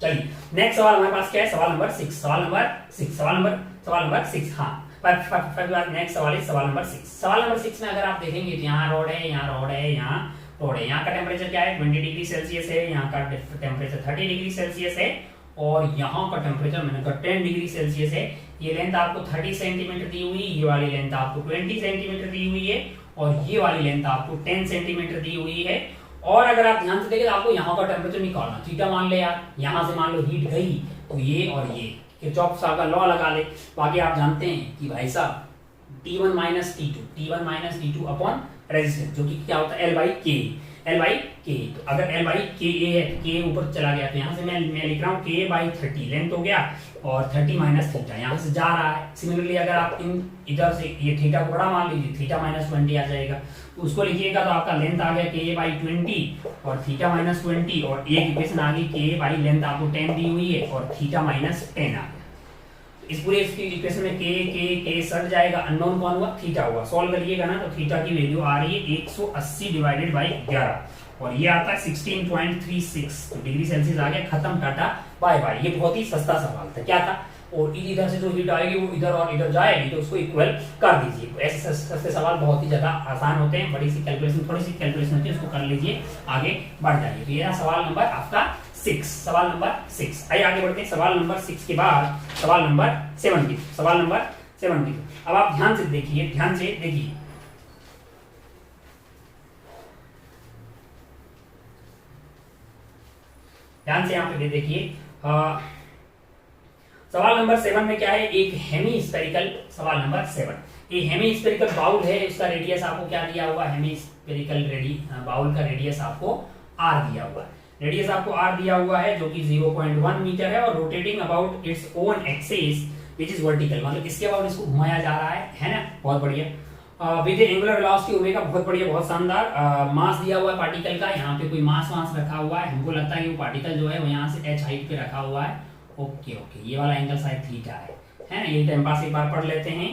चलिए नेक्स्ट सवाल हमारे पास क्या है? सवाल नंबर 6। सवाल नंबर 6। हाँ, नेक्स्ट सवाल है सवाल नंबर 6। सवाल नंबर 6 में अगर आप देखेंगे तो यहाँ रोड है, यहाँ रोड है, यहाँ रोड है। यहाँ का टेम्परेचर क्या है? 20 डिग्री सेल्सियस है। यहाँ का टेम्परेचर 30 डिग्री सेल्सियस है। और यहाँ का टेम्परेचर मैंने कहा 10 डिग्री सेल्सियस है। ये लेंथ आपको 30 सेंटीमीटर दी हुई, ये वाली लेंथ आपको 20 सेंटीमीटर दी हुई है, और ये वाली लेंथ आपको 10 सेंटीमीटर दी हुई है। और अगर आप ध्यान से देखें तो आपको यहाँ का टेम्परेचर निकालना, थीटा मान ले यार, यहाँ से मान लो हीट गई तो ये और ये किरचॉफ का लॉ लगा ले। बाकी आप जानते हैं कि भाई साहब T1 minus T2 upon resistance, जो कि क्या होता है? L बाई के। तो अगर L बाई के है तो के ऊपर चला गया, तो यहाँ से मैं लिख रहा हूँ K बाई 30 लेंथ हो गया, और 30 माइनस थीटा यहाँ से जा रहा है। सिमिलरली अगर आप इधर से ये थीटा को बड़ा मान लीजिए, थीटा माइनस 20 आ जाएगा, तो उसको लिखिएगा तो आपका लेंथ आ गया K बाई 20 और थीटा माइनस 20, और एक इक्वेशन आ गई K बाई लेंथ आपको 10 दी हुई है और थीटा माइनस 10 आ गया। इस पूरे इक्वेशन में के सट जाएगा, अननोन कौन हुआ? थीटा हुआ। सॉल्व करिएगा ना तो थीटा की वैल्यू आ रही है 180 डिवाइडेड बाई 11, और ये आता है 16.36। तो डिग्री सेल्सियस आ गया, खत्म, टाटा बाय बाय। ये बहुत ही सस्ता सवाल था। क्या था? और इधर से जो हीट आएगी वो इधर और इधर जाएगी, तो उसको इक्वल कर दीजिए। ऐसे सस्ते सवाल बहुत ही ज्यादा आसान होते हैं। बड़ी सी कैलकुलेशन, थोड़ी सी कैलकुलेशन होती है, उसको कर लीजिए, आगे बढ़ जाइए। तो ये सवाल नंबर आपका 6, सवाल नंबर 6। आइए आगे बढ़ते हैं। सवाल नंबर 6 के बाद सवाल नंबर 7 की। सवाल नंबर 7 की अब आप ध्यान से देखिए, ध्यान से देखिए। ध्यान से यहाँ पे देखिए। सवाल नंबर 7 में क्या है? एक हेमी स्फेरिकल, सवाल नंबर 7, एक हेमी स्फेरिकल बाउल है। उसका रेडियस आपको क्या दिया हुआ? हेमी स्फेरिकल बाउल का रेडियस आपको r दिया हुआ है। रेडियस आपको r दिया हुआ है, जो कि 0.1 मीटर है, और rotating about its own axis which is vertical, मतलब इसके अबाउट इसको घुमाया जा रहा है ना? बहुत बढ़िया। विद एंगुलर वेलोसिटी ओमेगा, बहुत बढ़िया, बहुत शानदार। मास दिया हुआ है पार्टिकल का, यहाँ पे कोई मास रखा हुआ है। हमको लगता है कि वो पार्टिकल जो है वो यहाँ से h हाइट पे रखा हुआ है। ओके, ये वाला एंगल शायद थीटा है ना? ये टाइम पास एक बार पढ़ लेते हैं।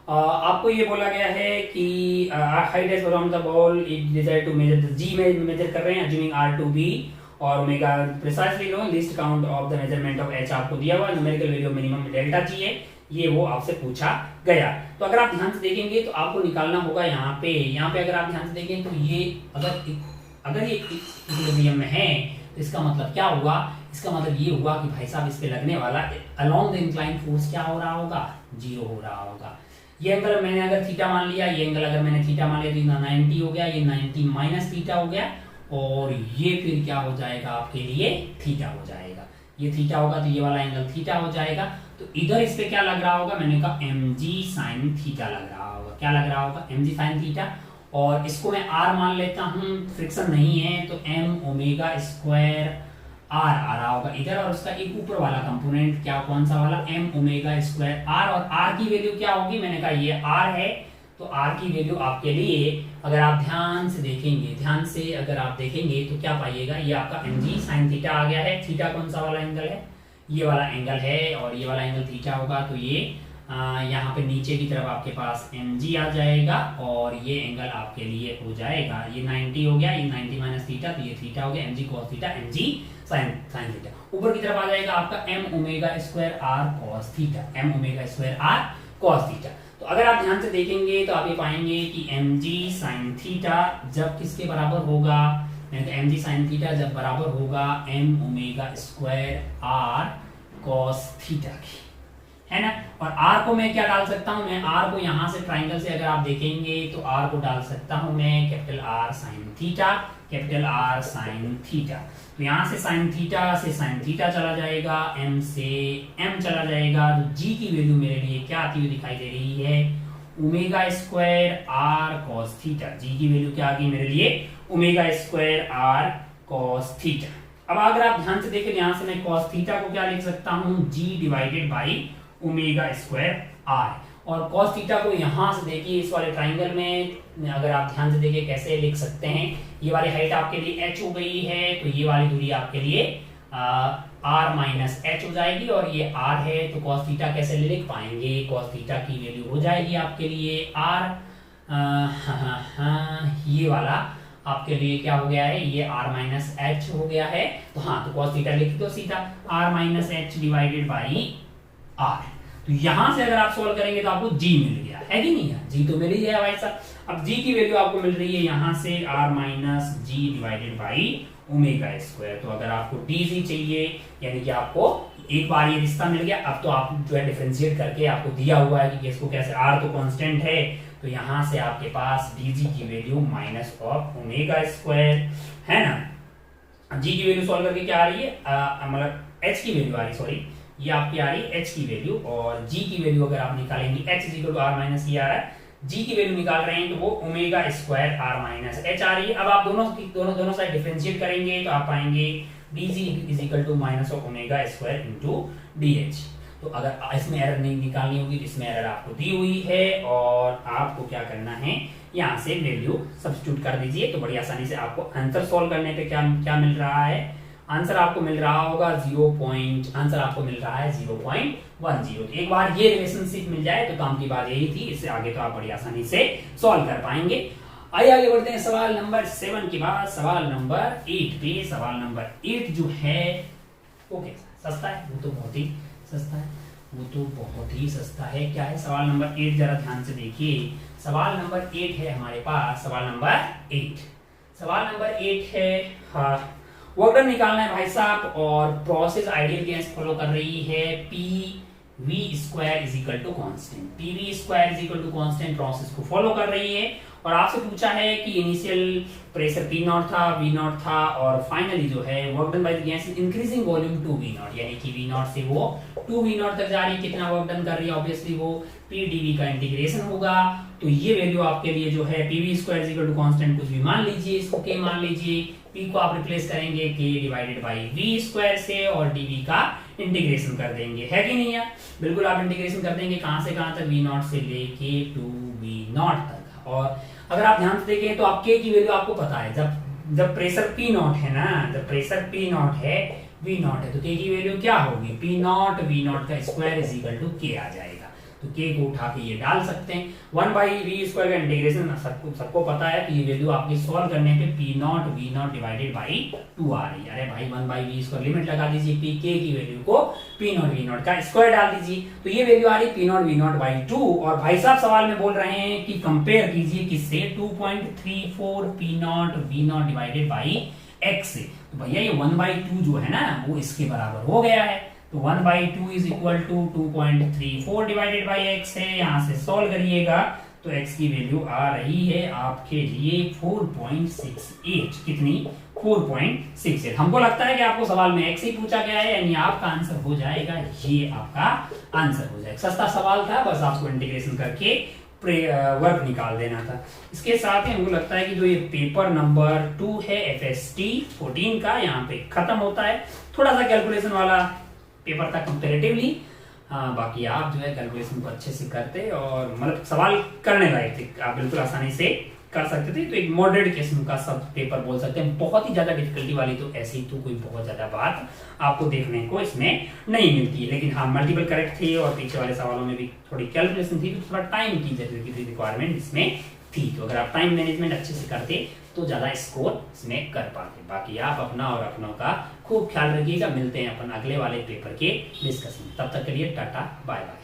आपको ये बोला गया है कि height is around the ball, it desire to measure the g में मेजर कर रहे हैं, अज्यूमिंग r टू बी और omega precisely known, least count of the measurement of h आपको दिया हुआ है, numerical value minimum delta g है, ये वो आपसे पूछा गया। तो अगर आप ध्यान से देखेंगे तो आपको निकालना होगा यहाँ पे अगर आप ध्यान से देखें तो ये अगर ये इक्विलिब्रियम में है तो इसका मतलब क्या हुआ? इसका मतलब ये हुआ कि भाई साहब इस पे लगने वाला अलोंग द इंक्लाइन फोर्स क्या हो रहा होगा? 0 हो रहा होगा। ये एंगल मैंने अगर थीटा मान लिया, ये एंगल अगर मैंने थीटा मान लिया तो 90 हो गया, ये 90 माइनस थीटा हो गया, और ये फिर क्या हो जाएगा आपके लिए? थीटा हो जाएगा। ये थीटा होगा तो ये वाला एंगल थीटा हो जाएगा। तो इधर इस पे क्या लग रहा होगा? मैंने कहा mg sin थीटा लग रहा होगा। क्या लग रहा होगा? mg sin theta. और इसको मैं r मान लेता हूँ, फ्रिक्शन नहीं है तो m ओमेगा स्क्वायर r आ रहा होगा इधर, और उसका एक ऊपर वाला कंपोनेंट क्या, कौन सा वाला? m omega square r। और r की वैल्यू क्या होगी? मैंने कहा ये r है, तो r की वैल्यू आपके लिए अगर आप ध्यान से देखेंगे तो क्या पाइएगा? ये आपका mg sin थीटा आ गया है। थीटा कौन सा वाला एंगल है? ये वाला एंगल है, और ये वाला एंगल थीटा होगा, तो ये यहाँ पे नीचे की तरफ आपके पास mg आ जाएगा, और ये एंगल आपके लिए हो जाएगा, ये 90 हो गया, ये 90 माइनस थीटा, तो ये थीटा हो गया, mg cos theta, mg sin theta. ऊपर की तरफ आ जाएगा आपका m omega square r cos theta, m omega square r cos theta. तो अगर आप ध्यान से देखेंगे तो आप ये पाएंगे कि mg sin थीटा जब किसके बराबर होगा? mg sin थीटा जब बराबर होगा m omega square r cos theta की, है ना? और r को मैं क्या डाल सकता हूं? मैं r को यहां से ट्राइंगल से अगर आप देखेंगे तो r को डाल सकता हूं मैं capital R sin theta, capital R sin theta. तो यहां से sin थीटा से sin थीटा चला जाएगा, m से m चला जाएगा, तो g की वैल्यू मेरे लिए क्या आती हुई दिखाई दे रही है? Omega square r cos theta. g की वैल्यू क्या आ गई मेरे लिए? Omega square r cos theta. अब अगर आप ध्यान से देखें, यहां से मैं cos थीटा को क्या लिख सकता हूं? g divided by omega square r। और cos थीटा को यहाँ से देखिए इस वाले ट्राइंगल में अगर आप ध्यान से देखिए कैसे लिख सकते हैं, ये वाली हाइट आपके लिए h हो गई है, तो ये वाली दूरी आपके लिए r माइनस एच हो जाएगी, और ये r है तो cos थीटा कैसे लिख पाएंगे, cos थीटा की वैल्यू हो जाएगी आपके लिए r, ये वाला आपके लिए क्या हो गया है, ये r माइनस एच हो गया है, तो हाँ तो cos थीटा लिख दो सीधा r minus H divided by r। तो यहां से अगर आप सॉल्व करेंगे तो आपको g मिल गया है कि नहीं है, g तो मिल ही गया भाई साहब। अब g की वैल्यू आपको मिल रही है यहां से r minus g divided by omega square. तो अगर आपको dg चाहिए, यानी कि आपको एक बार ये रिश्ता मिल गया, अब तो आप जो है डिफरेंशिएट करके आपको दिया हुआ है कि इसको कैसे, r तो कांस्टेंट है, तो यहां से आपके पास dg की value minus of omega square है ना। g की वैल्यू सॉल्व करके क्या आ रही है, मतलब h की वैल्यू आ रही है, सॉरी ये आपकी आ रही है h की वैल्यू, और g की वैल्यू अगर आप निकालेंगे h is equal to r minus ये आ रहा है, g की वैल्यू निकाल रहे हैं तो वो omega square r minus h आ रही है। अब आप दोनों साइड डिफरेंशिएट करेंगे तो आप पाएंगे dg is equal to minus of omega square into dh। तो अगर इसमें एरर नहीं निकालनी होगी तो इसमें एरर आपको दी हुई है, और आपको क्या करना है, यहाँ से वैल्यू सब्स्टिट्यूट कर दीजिए तो बड़ी आसानी से आपको आंसर सॉल्व करने पे क्या क्या मिल रहा है, आंसर आपको मिल रहा होगा आंसर आपको मिल रहा है 0.10। तो एक बार ये रिलेशनशिप मिल जाए तो काम की बात यही थी, इससे आगे तो आप बड़ी आसानी से सॉल्व कर पाएंगे। आइए आगे बढ़ते हैं सवाल नंबर 7 के बाद सवाल नंबर 8 पे। सवाल नंबर 8 जो है वो कैसा सस्ता है, वो तो बहुत ही सस्ता है, वो तो बहुत ही सस्ता है। क्या है सवाल नंबर 8, जरा ध्यान से देखिए। सवाल नंबर 8 है हमारे पास, सवाल नंबर 8 है, हाँ वर्क डन निकालना है भाई साहब, और प्रोसेस आइडियल गैस फॉलो कर रही है P V square is equal to constant, P V square is equal to constant process को फॉलो कर रही है। और आपसे पूछा है कि इनिशियल प्रेशर पी नॉट था, वी नॉट था, और फाइनली जो है work done by the gas is increasing volume to V naught, यानी कि वी नॉट से वो टू वी नॉट तक जा रही है। कितना वर्क डन कर रही है, ऑब्वियसली वो पी डी वी का इंटीग्रेशन होगा। तो ये वैल्यू आपके लिए जो है P V square is equal to constant कुछ भी मान लीजिए, इसको के मान लीजिए, पी को आप रिप्लेस करेंगे के डिवाइडेड बाई वी स्क्वायर से, और डीवी का इंटीग्रेशन कर देंगे, है कि नहीं है, बिल्कुल आप इंटीग्रेशन कर देंगे कहां से कहां तक, वी नॉट से लेके टू वी नॉट तक। और अगर आप ध्यान से देखें तो आप के की वैल्यू आपको पता है, जब प्रेशर पी नॉट है ना, जब प्रेशर पी नॉट है वी नॉट है, तो के की वैल्यू क्या होगी, पी नॉट वी नॉट का स्क्वायर इज इक्वल टू के आ जाएगा। तो के को उठा के ये डाल सकते हैं, 1 बाई वी स्क्वायर का इंटीग्रेशन सबको पता है कि ये वैल्यू आपकी सॉल्व करने पे P naught V naught divided by 2 आ रही है। अरे भाई 1 बाई वी स्क्वायर लिमिट लगा दीजिए, पी के की वैल्यू को पी नॉट वी नॉट का स्क्वायर डाल दीजिए, तो ये वैल्यू आ रही है P naught V naught by 2। और भाई साहब सवाल में बोल रहे हैं कि कंपेयर कीजिए किससे, 2.34 P naught V naught divided by x से। तो भैया ये 1/2 जो है ना वो इसके बराबर हो गया है, तो 1/2 is equal to 2.34 divided by x है। यहां से सॉल्व करिएगा तो x की वैल्यू आ रही है आपके लिए 4.68, कितनी 4.68। हमको लगता है कि आपको सवाल में x ही पूछा गया है, यानी आपका आंसर हो जाएगा, ये आपका आंसर हो जाएगा। सस्ता सवाल था, बस आपको इंटीग्रेशन करके वर्क निकाल देना था। इसके साथ ही हमको लगता है कि जो ये पेपर नंबर 2 है FST 14 का, यहाँ पे खत्म होता है। थोड़ा सा कैलकुलेशन वाला पेपर था कंपैरेटिवली, बाकी आप जो है कैलकुलेशन को अच्छे से करते और मतलब सवाल करने लायक थे, आप बिल्कुल आसानी से कर सकते थे। तो एक मॉडरेट किस्म का सब पेपर बोल सकते हैं, बहुत ही ज्यादा डिफिकल्टी वाली तो ऐसी तो कोई बहुत ज्यादा बात आपको देखने को इसमें नहीं मिलती है। लेकिन हाँ मल्टीपल करेक्ट थे और पीछे वाले सवालों में भी थोड़ी कैलकुलेशन थी, तो थोड़ा टाइम की जरूरत रिक्वायरमेंट इसमें थी। तो अगर आप टाइम मैनेजमेंट अच्छे से करते तो ज्यादा स्कोर इसमें कर पाते। बाकी आप अपना और अपनों का खूब ख्याल रखिएगा। मिलते हैं अपन अगले वाले पेपर के डिस्कशन, तब तक के लिए टाटा बाय बाय।